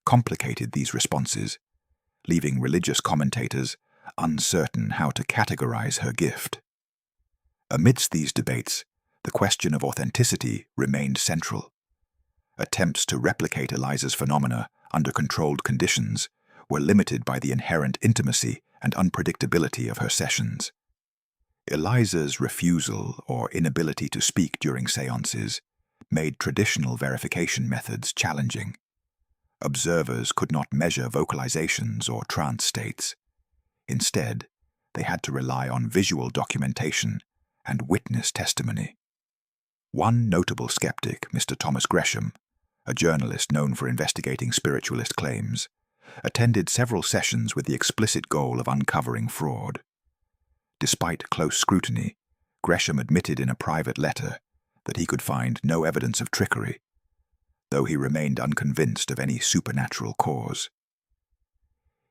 complicated these responses, leaving religious commentators uncertain how to categorize her gift. Amidst these debates, the question of authenticity remained central. Attempts to replicate Eliza's phenomena under controlled conditions were limited by the inherent intimacy and unpredictability of her sessions. Eliza's refusal or inability to speak during seances made traditional verification methods challenging. Observers could not measure vocalizations or trance states. Instead, they had to rely on visual documentation and witness testimony. One notable skeptic, Mr. Thomas Gresham, a journalist known for investigating spiritualist claims, attended several sessions with the explicit goal of uncovering fraud. Despite close scrutiny, Gresham admitted in a private letter that he could find no evidence of trickery, though he remained unconvinced of any supernatural cause.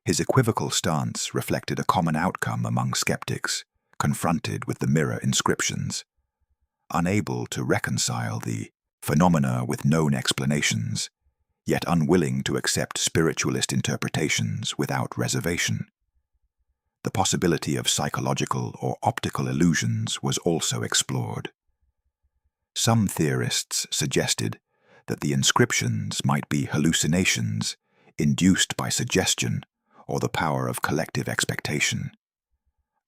His equivocal stance reflected a common outcome among skeptics confronted with the mirror inscriptions, unable to reconcile the phenomena with known explanations, yet unwilling to accept spiritualist interpretations without reservation. The possibility of psychological or optical illusions was also explored. Some theorists suggested that the inscriptions might be hallucinations induced by suggestion or the power of collective expectation.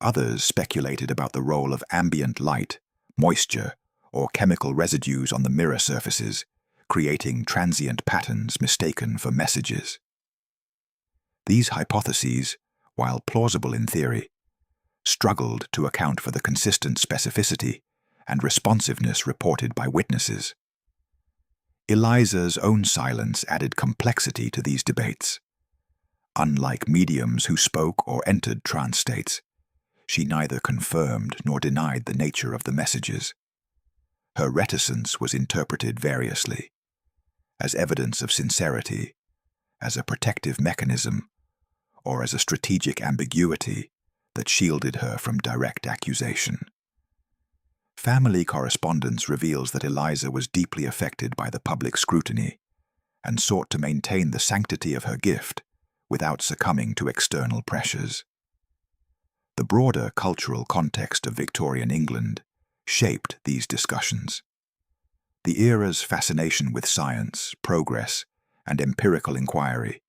Others speculated about the role of ambient light, moisture, or chemical residues on the mirror surfaces, creating transient patterns mistaken for messages. These hypotheses, while plausible in theory, struggled to account for the consistent specificity and responsiveness reported by witnesses. Eliza's own silence added complexity to these debates. Unlike mediums who spoke or entered trance states, she neither confirmed nor denied the nature of the messages. Her reticence was interpreted variously, as evidence of sincerity, as a protective mechanism, or as a strategic ambiguity that shielded her from direct accusation. Family correspondence reveals that Eliza was deeply affected by the public scrutiny and sought to maintain the sanctity of her gift without succumbing to external pressures. The broader cultural context of Victorian England shaped these discussions. The era's fascination with science, progress, and empirical inquiry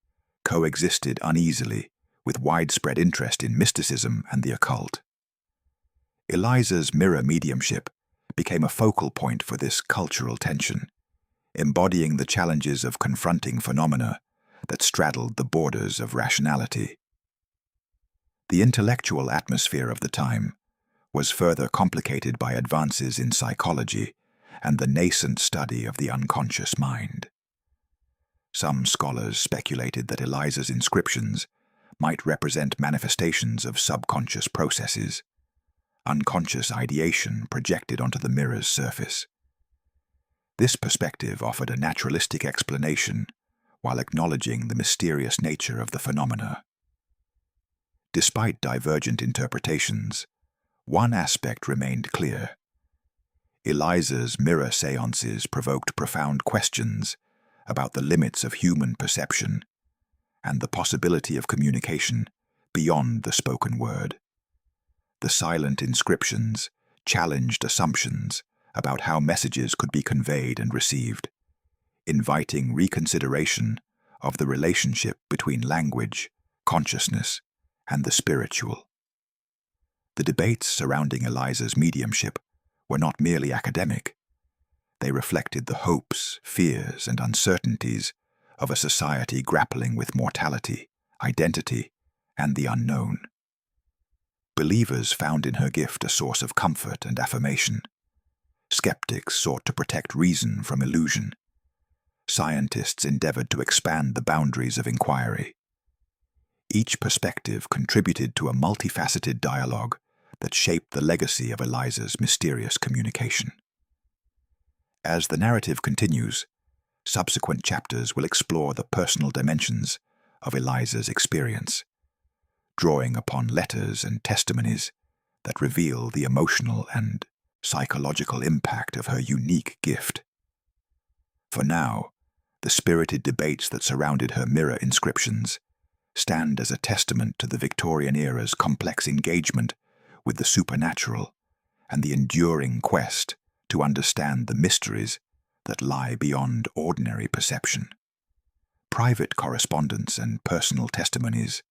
coexisted uneasily with widespread interest in mysticism and the occult. Eliza's mirror mediumship became a focal point for this cultural tension, embodying the challenges of confronting phenomena that straddled the borders of rationality. The intellectual atmosphere of the time was further complicated by advances in psychology and the nascent study of the unconscious mind. Some scholars speculated that Eliza's inscriptions might represent manifestations of subconscious processes, unconscious ideation projected onto the mirror's surface. This perspective offered a naturalistic explanation while acknowledging the mysterious nature of the phenomena. Despite divergent interpretations, one aspect remained clear. Eliza's mirror séances provoked profound questions about the limits of human perception and the possibility of communication beyond the spoken word. The silent inscriptions challenged assumptions about how messages could be conveyed and received, inviting reconsideration of the relationship between language, consciousness, and the spiritual. The debates surrounding Eliza's mediumship were not merely academic. They reflected the hopes, fears, and uncertainties of a society grappling with mortality, identity, and the unknown. Believers found in her gift a source of comfort and affirmation. Skeptics sought to protect reason from illusion. Scientists endeavored to expand the boundaries of inquiry. Each perspective contributed to a multifaceted dialogue that shaped the legacy of Eliza's mysterious communication. As the narrative continues, subsequent chapters will explore the personal dimensions of Eliza's experience, drawing upon letters and testimonies that reveal the emotional and psychological impact of her unique gift. For now, the spirited debates that surrounded her mirror inscriptions stand as a testament to the Victorian era's complex engagement with the supernatural and the enduring quest to understand the mysteries that lie beyond ordinary perception. Private correspondence and personal testimonies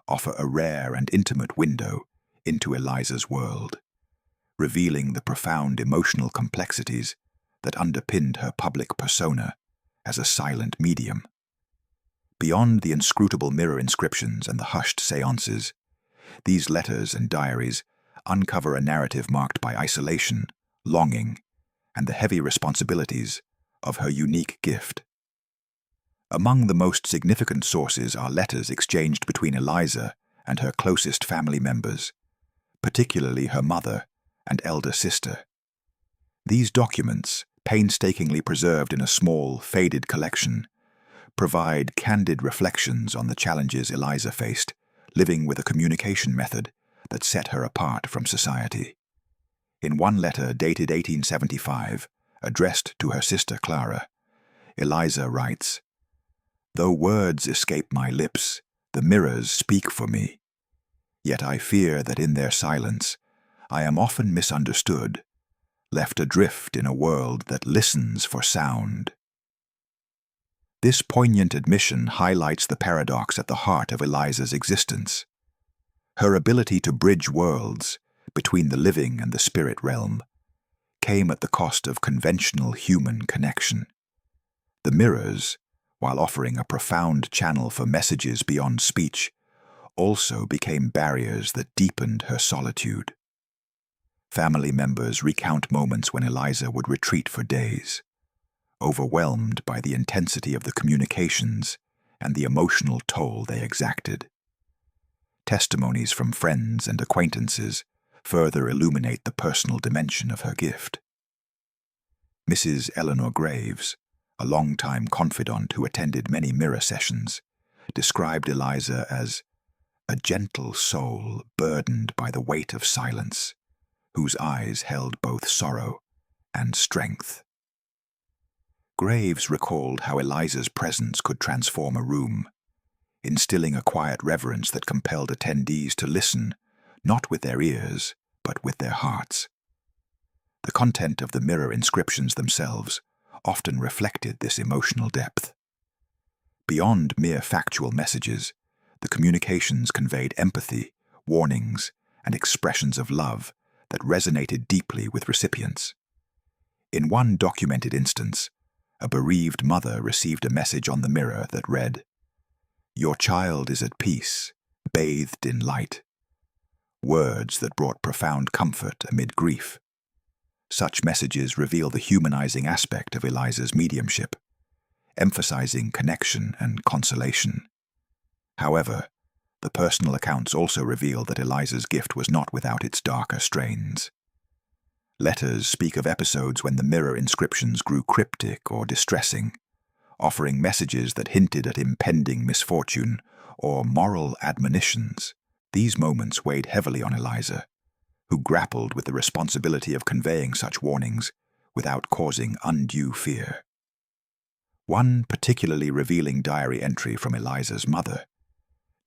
offer a rare and intimate window into Eliza's world, revealing the profound emotional complexities that underpinned her public persona as a silent medium. Beyond the inscrutable mirror inscriptions and the hushed séances, these letters and diaries uncover a narrative marked by isolation, longing, and the heavy responsibilities of her unique gift. Among the most significant sources are letters exchanged between Eliza and her closest family members, particularly her mother and elder sister. These documents, painstakingly preserved in a small, faded collection, provide candid reflections on the challenges Eliza faced, living with a communication method that set her apart from society. In one letter dated 1875, addressed to her sister Clara, Eliza writes, "Though words escape my lips, the mirrors speak for me. Yet I fear that in their silence I am often misunderstood, left adrift in a world that listens for sound." This poignant admission highlights the paradox at the heart of Eliza's existence. Her ability to bridge worlds between the living and the spirit realm came at the cost of conventional human connection. The mirrors, while offering a profound channel for messages beyond speech, also became barriers that deepened her solitude. Family members recount moments when Eliza would retreat for days, overwhelmed by the intensity of the communications and the emotional toll they exacted. Testimonies from friends and acquaintances further illuminate the personal dimension of her gift. Mrs. Eleanor Graves, a longtime confidant who attended many mirror sessions, described Eliza as a gentle soul burdened by the weight of silence, whose eyes held both sorrow and strength. Graves recalled how Eliza's presence could transform a room, instilling a quiet reverence that compelled attendees to listen not with their ears, but with their hearts. The content of the mirror inscriptions themselves often reflected this emotional depth. Beyond mere factual messages, the communications conveyed empathy, warnings, and expressions of love that resonated deeply with recipients. In one documented instance, a bereaved mother received a message on the mirror that read, "Your child is at peace, bathed in light." Words that brought profound comfort amid grief. Such messages reveal the humanizing aspect of Eliza's mediumship, emphasizing connection and consolation. However, the personal accounts also reveal that Eliza's gift was not without its darker strains. Letters speak of episodes when the mirror inscriptions grew cryptic or distressing, offering messages that hinted at impending misfortune or moral admonitions. These moments weighed heavily on Eliza, who grappled with the responsibility of conveying such warnings without causing undue fear. One particularly revealing diary entry from Eliza's mother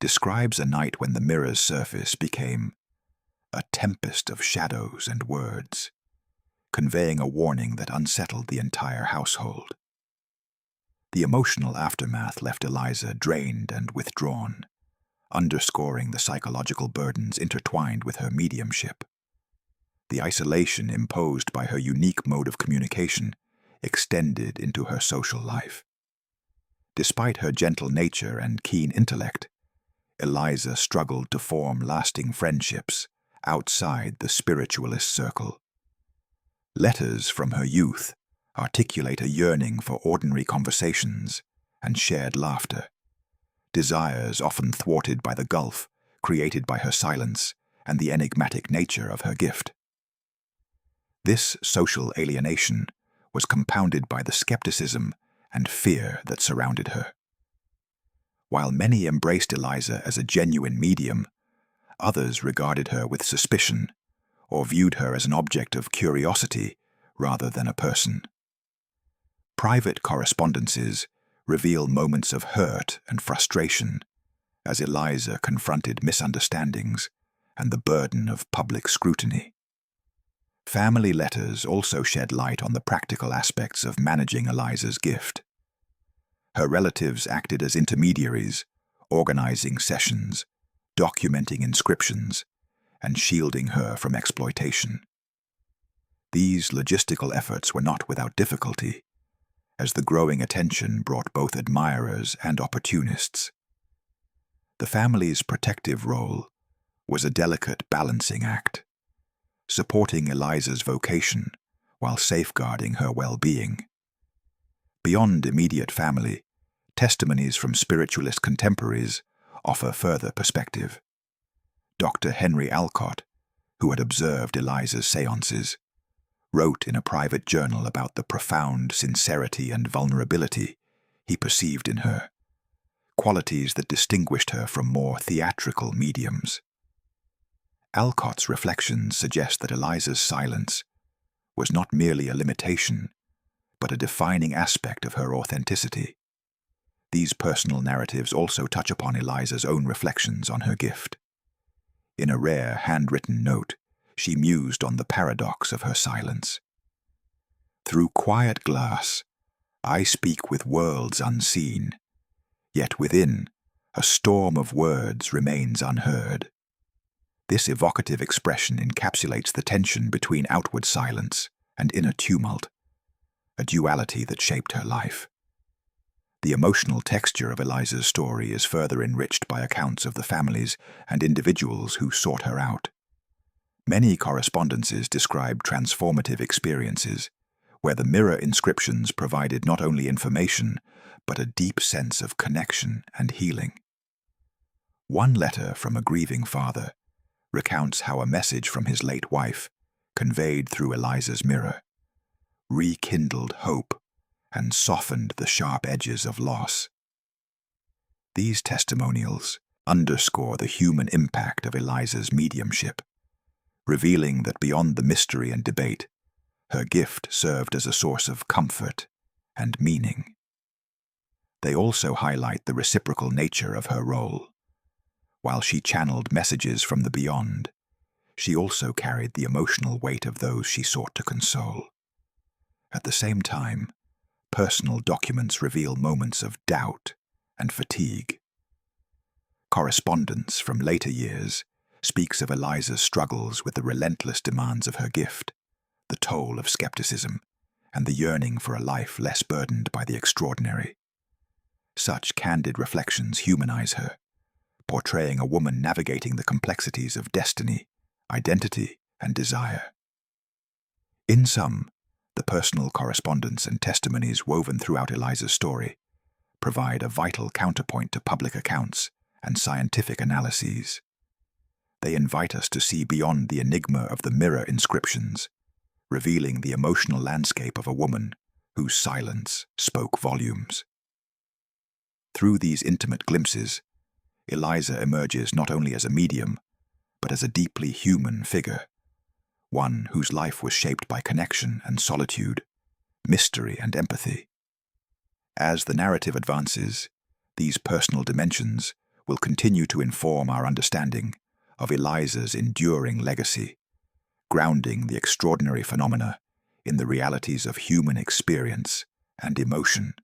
describes a night when the mirror's surface became a tempest of shadows and words, conveying a warning that unsettled the entire household. The emotional aftermath left Eliza drained and withdrawn, underscoring the psychological burdens intertwined with her mediumship. The isolation imposed by her unique mode of communication extended into her social life. Despite her gentle nature and keen intellect, Eliza struggled to form lasting friendships outside the spiritualist circle. Letters from her youth articulate a yearning for ordinary conversations and shared laughter, desires often thwarted by the gulf created by her silence and the enigmatic nature of her gift. This social alienation was compounded by the skepticism and fear that surrounded her. While many embraced Eliza as a genuine medium, others regarded her with suspicion or viewed her as an object of curiosity rather than a person. Private correspondences reveal moments of hurt and frustration as Eliza confronted misunderstandings and the burden of public scrutiny. Family letters also shed light on the practical aspects of managing Eliza's gift. Her relatives acted as intermediaries, organizing sessions, documenting inscriptions, and shielding her from exploitation. These logistical efforts were not without difficulty, as the growing attention brought both admirers and opportunists. The family's protective role was a delicate balancing act, supporting Eliza's vocation while safeguarding her well-being. Beyond immediate family, testimonies from spiritualist contemporaries offer further perspective. Dr. Henry Alcott, who had observed Eliza's seances, wrote in a private journal about the profound sincerity and vulnerability he perceived in her, qualities that distinguished her from more theatrical mediums. Alcott's reflections suggest that Eliza's silence was not merely a limitation, but a defining aspect of her authenticity. These personal narratives also touch upon Eliza's own reflections on her gift. In a rare handwritten note, she mused on the paradox of her silence. "Through quiet glass, I speak with worlds unseen, yet within, a storm of words remains unheard." This evocative expression encapsulates the tension between outward silence and inner tumult, a duality that shaped her life. The emotional texture of Eliza's story is further enriched by accounts of the families and individuals who sought her out. Many correspondences describe transformative experiences, where the mirror inscriptions provided not only information, but a deep sense of connection and healing. One letter from a grieving father recounts how a message from his late wife, conveyed through Eliza's mirror, rekindled hope and softened the sharp edges of loss. These testimonials underscore the human impact of Eliza's mediumship, revealing that beyond the mystery and debate, her gift served as a source of comfort and meaning. They also highlight the reciprocal nature of her role. While she channeled messages from the beyond, she also carried the emotional weight of those she sought to console. At the same time, personal documents reveal moments of doubt and fatigue. Correspondence from later years speaks of Eliza's struggles with the relentless demands of her gift, the toll of skepticism, and the yearning for a life less burdened by the extraordinary. Such candid reflections humanize her, portraying a woman navigating the complexities of destiny, identity, and desire. In sum, the personal correspondence and testimonies woven throughout Eliza's story provide a vital counterpoint to public accounts and scientific analyses. They invite us to see beyond the enigma of the mirror inscriptions, revealing the emotional landscape of a woman whose silence spoke volumes. Through these intimate glimpses, Eliza emerges not only as a medium, but as a deeply human figure, one whose life was shaped by connection and solitude, mystery and empathy. As the narrative advances, these personal dimensions will continue to inform our understanding of Eliza's enduring legacy, grounding the extraordinary phenomena in the realities of human experience and emotion.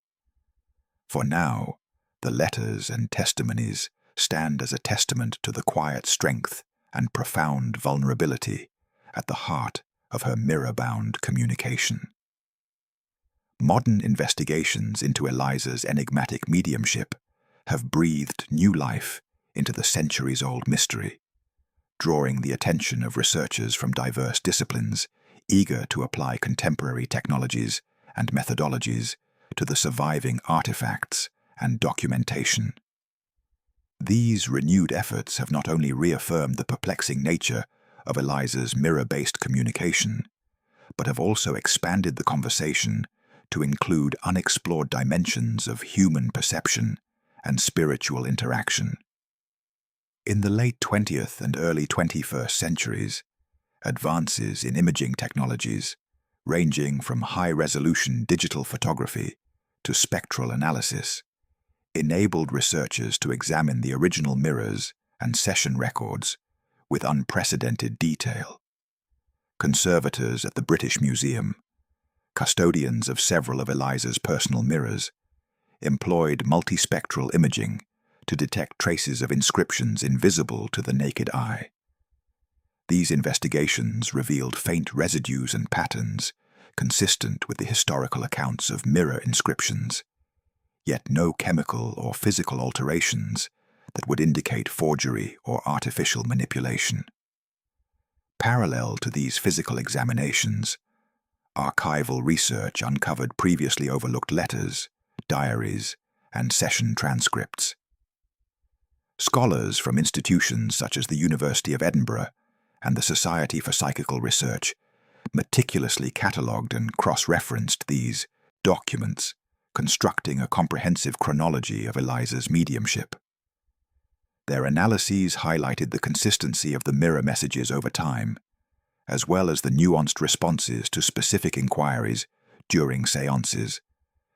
For now, the letters and testimonies stand as a testament to the quiet strength and profound vulnerability at the heart of her mirror-bound communication. Modern investigations into Eliza's enigmatic mediumship have breathed new life into the centuries-old mystery, drawing the attention of researchers from diverse disciplines eager to apply contemporary technologies and methodologies to the surviving artifacts and documentation. These renewed efforts have not only reaffirmed the perplexing nature of Eliza's mirror-based communication, but have also expanded the conversation to include unexplored dimensions of human perception and spiritual interaction. In the late 20th and early 21st centuries, advances in imaging technologies, ranging from high-resolution digital photography to spectral analysis, enabled researchers to examine the original mirrors and session records with unprecedented detail. Conservators at the British Museum, custodians of several of Eliza's personal mirrors, employed multispectral imaging to detect traces of inscriptions invisible to the naked eye. These investigations revealed faint residues and patterns consistent with the historical accounts of mirror inscriptions, yet no chemical or physical alterations that would indicate forgery or artificial manipulation. Parallel to these physical examinations, archival research uncovered previously overlooked letters, diaries, and session transcripts. Scholars from institutions such as the University of Edinburgh and the Society for Psychical Research meticulously catalogued and cross-referenced these documents, constructing a comprehensive chronology of Eliza's mediumship. Their analyses highlighted the consistency of the mirror messages over time, as well as the nuanced responses to specific inquiries during seances,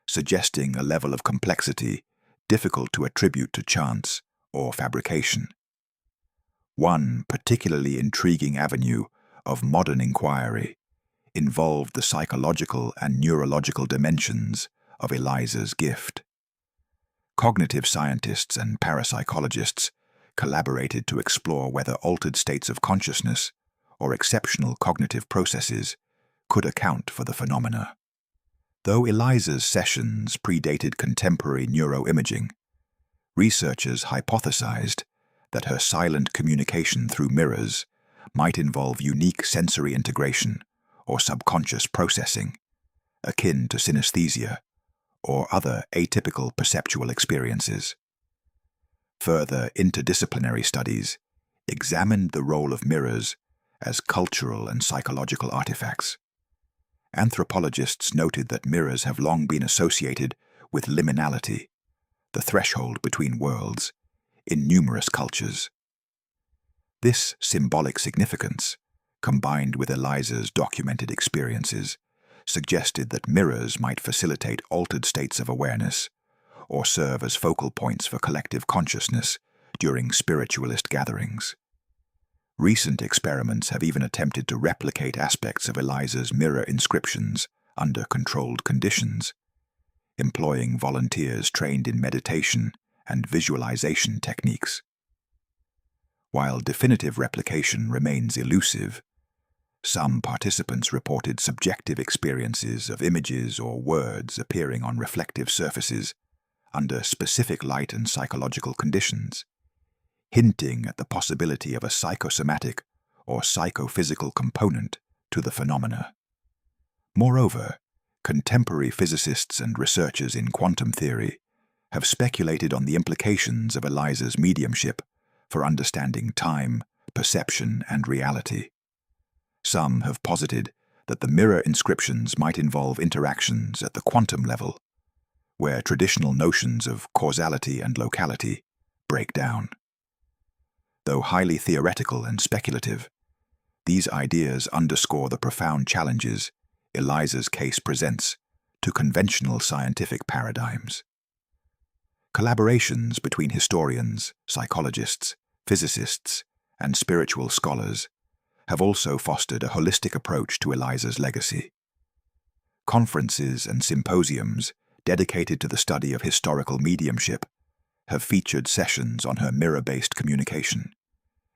suggesting a level of complexity difficult to attribute to chance or fabrication. One particularly intriguing avenue of modern inquiry involved the psychological and neurological dimensions of Eliza's gift. Cognitive scientists and parapsychologists collaborated to explore whether altered states of consciousness or exceptional cognitive processes could account for the phenomena. Though Eliza's sessions predated contemporary neuroimaging, researchers hypothesized that her silent communication through mirrors might involve unique sensory integration or subconscious processing, akin to synesthesia or other atypical perceptual experiences. Further interdisciplinary studies examined the role of mirrors as cultural and psychological artifacts. Anthropologists noted that mirrors have long been associated with liminality, the threshold between worlds, in numerous cultures. This symbolic significance, combined with Eliza's documented experiences, suggested that mirrors might facilitate altered states of awareness or serve as focal points for collective consciousness during spiritualist gatherings. Recent experiments have even attempted to replicate aspects of Eliza's mirror inscriptions under controlled conditions, employing volunteers trained in meditation and visualization techniques. While definitive replication remains elusive, some participants reported subjective experiences of images or words appearing on reflective surfaces under specific light and psychological conditions, hinting at the possibility of a psychosomatic or psychophysical component to the phenomena. Moreover, contemporary physicists and researchers in quantum theory have speculated on the implications of Eliza's mediumship for understanding time, perception, and reality. Some have posited that the mirror inscriptions might involve interactions at the quantum level, where traditional notions of causality and locality break down. Though highly theoretical and speculative, these ideas underscore the profound challenges Eliza's case presents to conventional scientific paradigms. Collaborations between historians, psychologists, physicists, and spiritual scholars have also fostered a holistic approach to Eliza's legacy. Conferences and symposiums dedicated to the study of historical mediumship have featured sessions on her mirror-based communication,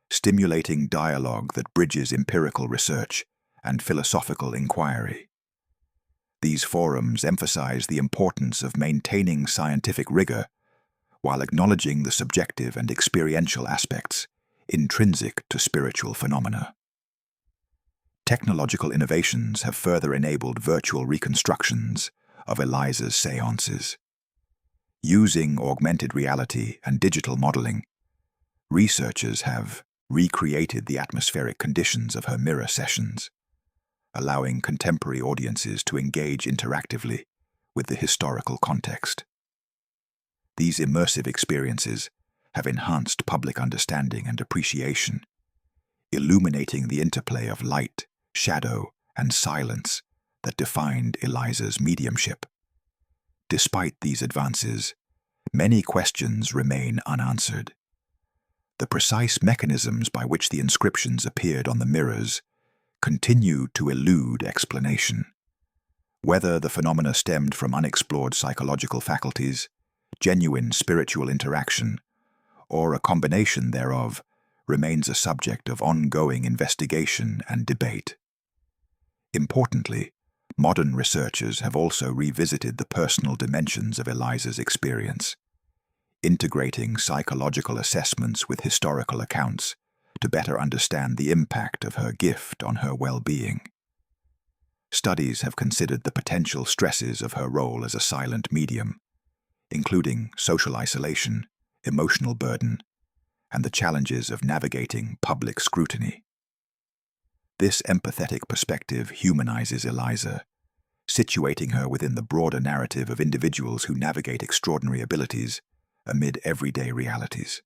stimulating dialogue that bridges empirical research and philosophical inquiry. These forums emphasize the importance of maintaining scientific rigor while acknowledging the subjective and experiential aspects intrinsic to spiritual phenomena. Technological innovations have further enabled virtual reconstructions of Eliza's seances. Using augmented reality and digital modeling, researchers have recreated the atmospheric conditions of her mirror sessions, allowing contemporary audiences to engage interactively with the historical context. These immersive experiences have enhanced public understanding and appreciation, illuminating the interplay of light, shadow, and silence that defined Eliza's mediumship. Despite these advances, many questions remain unanswered. The precise mechanisms by which the inscriptions appeared on the mirrors continue to elude explanation. Whether the phenomena stemmed from unexplored psychological faculties, genuine spiritual interaction, or a combination thereof remains a subject of ongoing investigation and debate. Importantly, modern researchers have also revisited the personal dimensions of Eliza's experience, integrating psychological assessments with historical accounts to better understand the impact of her gift on her well-being. Studies have considered the potential stresses of her role as a silent medium, including social isolation, emotional burden, and the challenges of navigating public scrutiny. This empathetic perspective humanizes Eliza, situating her within the broader narrative of individuals who navigate extraordinary abilities amid everyday realities.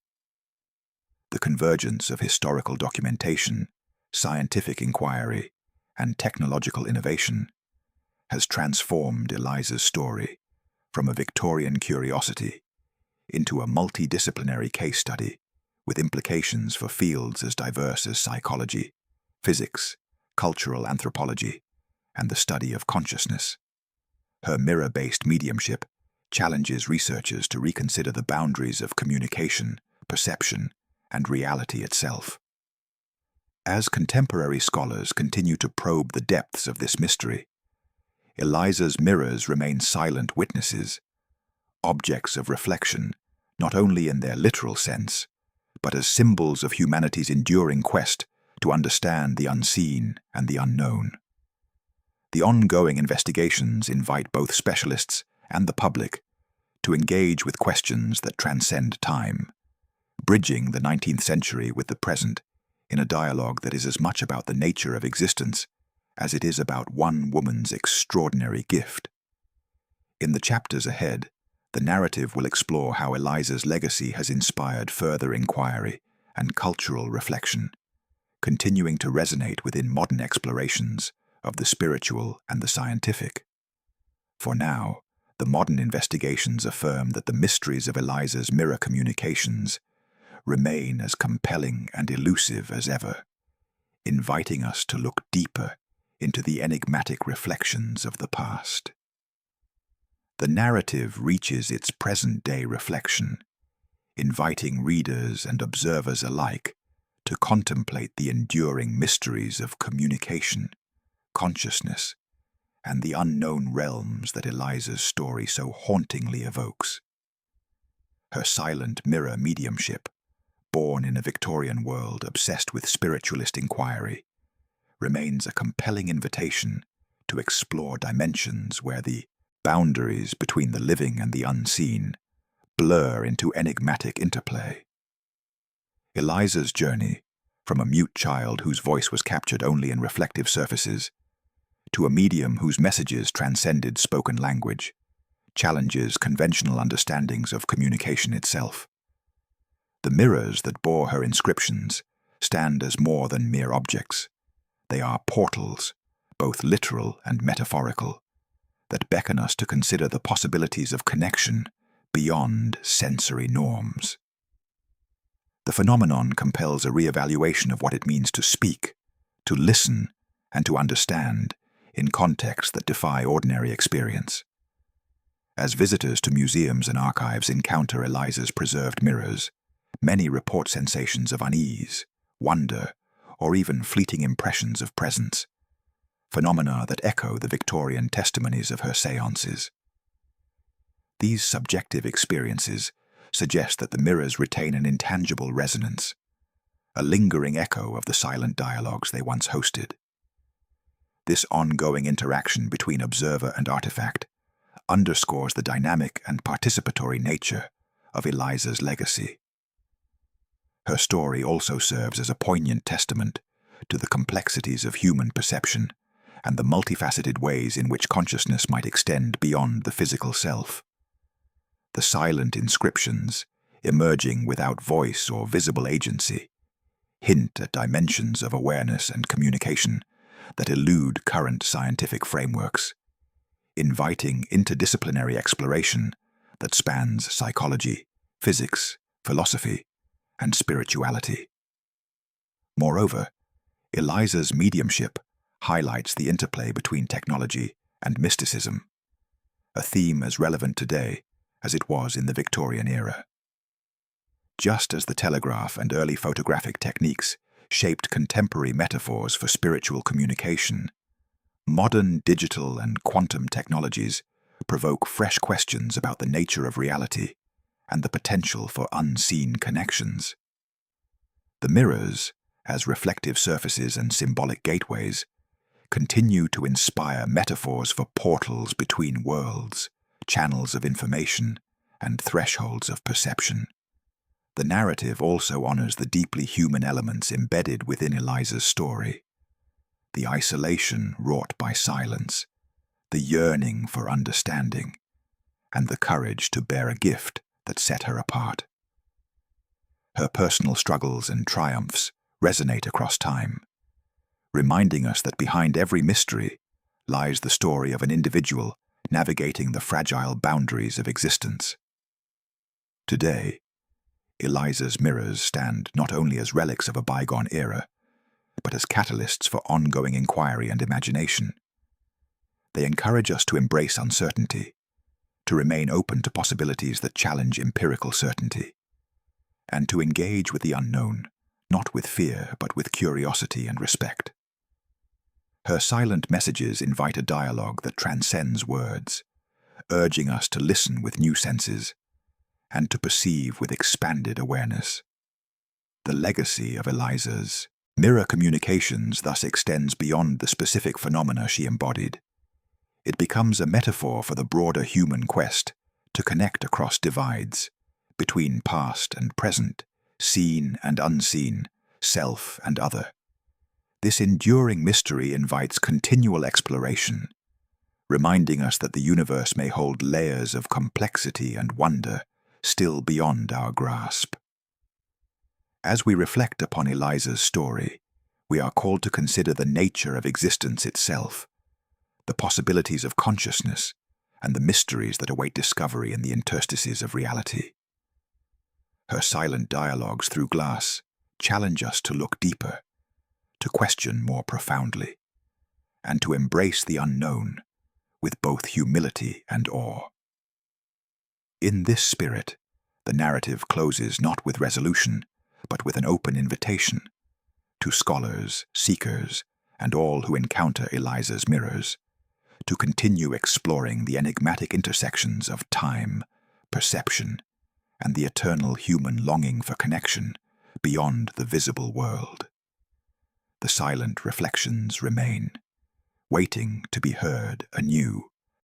The convergence of historical documentation, scientific inquiry, and technological innovation has transformed Eliza's story from a Victorian curiosity into a multidisciplinary case study with implications for fields as diverse as psychology, physics, cultural anthropology, and the study of consciousness. Her mirror-based mediumship challenges researchers to reconsider the boundaries of communication, perception, and reality itself. As contemporary scholars continue to probe the depths of this mystery, Eliza's mirrors remain silent witnesses, objects of reflection not only in their literal sense, but as symbols of humanity's enduring quest to understand the unseen and the unknown. The ongoing investigations invite both specialists and the public to engage with questions that transcend time, bridging the 19th century with the present in a dialogue that is as much about the nature of existence as it is about one woman's extraordinary gift. In the chapters ahead, the narrative will explore how Eliza's legacy has inspired further inquiry and cultural reflection, continuing to resonate within modern explorations of the spiritual and the scientific. For now, the modern investigations affirm that the mysteries of Eliza's mirror communications remain as compelling and elusive as ever. inviting us to look deeper into the enigmatic reflections of the past. The narrative reaches its present-day reflection, inviting readers and observers alike to contemplate the enduring mysteries of communication, consciousness, and the unknown realms that Eliza's story so hauntingly evokes. Her silent mirror mediumship, born in a Victorian world obsessed with spiritualist inquiry, remains a compelling invitation to explore dimensions where the boundaries between the living and the unseen blur into enigmatic interplay. Eliza's journey, from a mute child whose voice was captured only in reflective surfaces, to a medium whose messages transcended spoken language, challenges conventional understandings of communication itself. The mirrors that bore her inscriptions stand as more than mere objects. They are portals, both literal and metaphorical, that beckon us to consider the possibilities of connection beyond sensory norms. The phenomenon compels a re-evaluation of what it means to speak, to listen, and to understand in contexts that defy ordinary experience. As visitors to museums and archives encounter Eliza's preserved mirrors, many report sensations of unease, wonder, or even fleeting impressions of presence, phenomena that echo the Victorian testimonies of her séances. These subjective experiences suggest that the mirrors retain an intangible resonance, a lingering echo of the silent dialogues they once hosted. This ongoing interaction between observer and artifact underscores the dynamic and participatory nature of Eliza's legacy. Her story also serves as a poignant testament to the complexities of human perception and the multifaceted ways in which consciousness might extend beyond the physical self. The silent inscriptions, emerging without voice or visible agency, hint at dimensions of awareness and communication that elude current scientific frameworks, inviting interdisciplinary exploration that spans psychology, physics, philosophy, and spirituality. Moreover, Eliza's mediumship highlights the interplay between technology and mysticism, a theme as relevant today as it was in the Victorian era. Just as the telegraph and early photographic techniques shaped contemporary metaphors for spiritual communication, modern digital and quantum technologies provoke fresh questions about the nature of reality and the potential for unseen connections. The mirrors, as reflective surfaces and symbolic gateways, continue to inspire metaphors for portals between worlds, channels of information, and thresholds of perception. The narrative also honors the deeply human elements embedded within Eliza's story: the isolation wrought by silence, the yearning for understanding, and the courage to bear a gift that set her apart. Her personal struggles and triumphs resonate across time, reminding us that behind every mystery lies the story of an individual navigating the fragile boundaries of existence. Today, Eliza's mirrors stand not only as relics of a bygone era, but as catalysts for ongoing inquiry and imagination. They encourage us to embrace uncertainty, to remain open to possibilities that challenge empirical certainty, and to engage with the unknown, not with fear, but with curiosity and respect. Her silent messages invite a dialogue that transcends words, urging us to listen with new senses and to perceive with expanded awareness. The legacy of Eliza's mirror communications thus extends beyond the specific phenomena she embodied. It becomes a metaphor for the broader human quest to connect across divides, between past and present, seen and unseen, self and other. This enduring mystery invites continual exploration, reminding us that the universe may hold layers of complexity and wonder still beyond our grasp. As we reflect upon Eliza's story, we are called to consider the nature of existence itself, the possibilities of consciousness, and the mysteries that await discovery in the interstices of reality. Her silent dialogues through glass challenge us to look deeper, to question more profoundly, and to embrace the unknown with both humility and awe. In this spirit, the narrative closes not with resolution, but with an open invitation to scholars, seekers, and all who encounter Eliza's mirrors, to continue exploring the enigmatic intersections of time, perception, and the eternal human longing for connection beyond the visible world. The silent reflections remain, waiting to be heard anew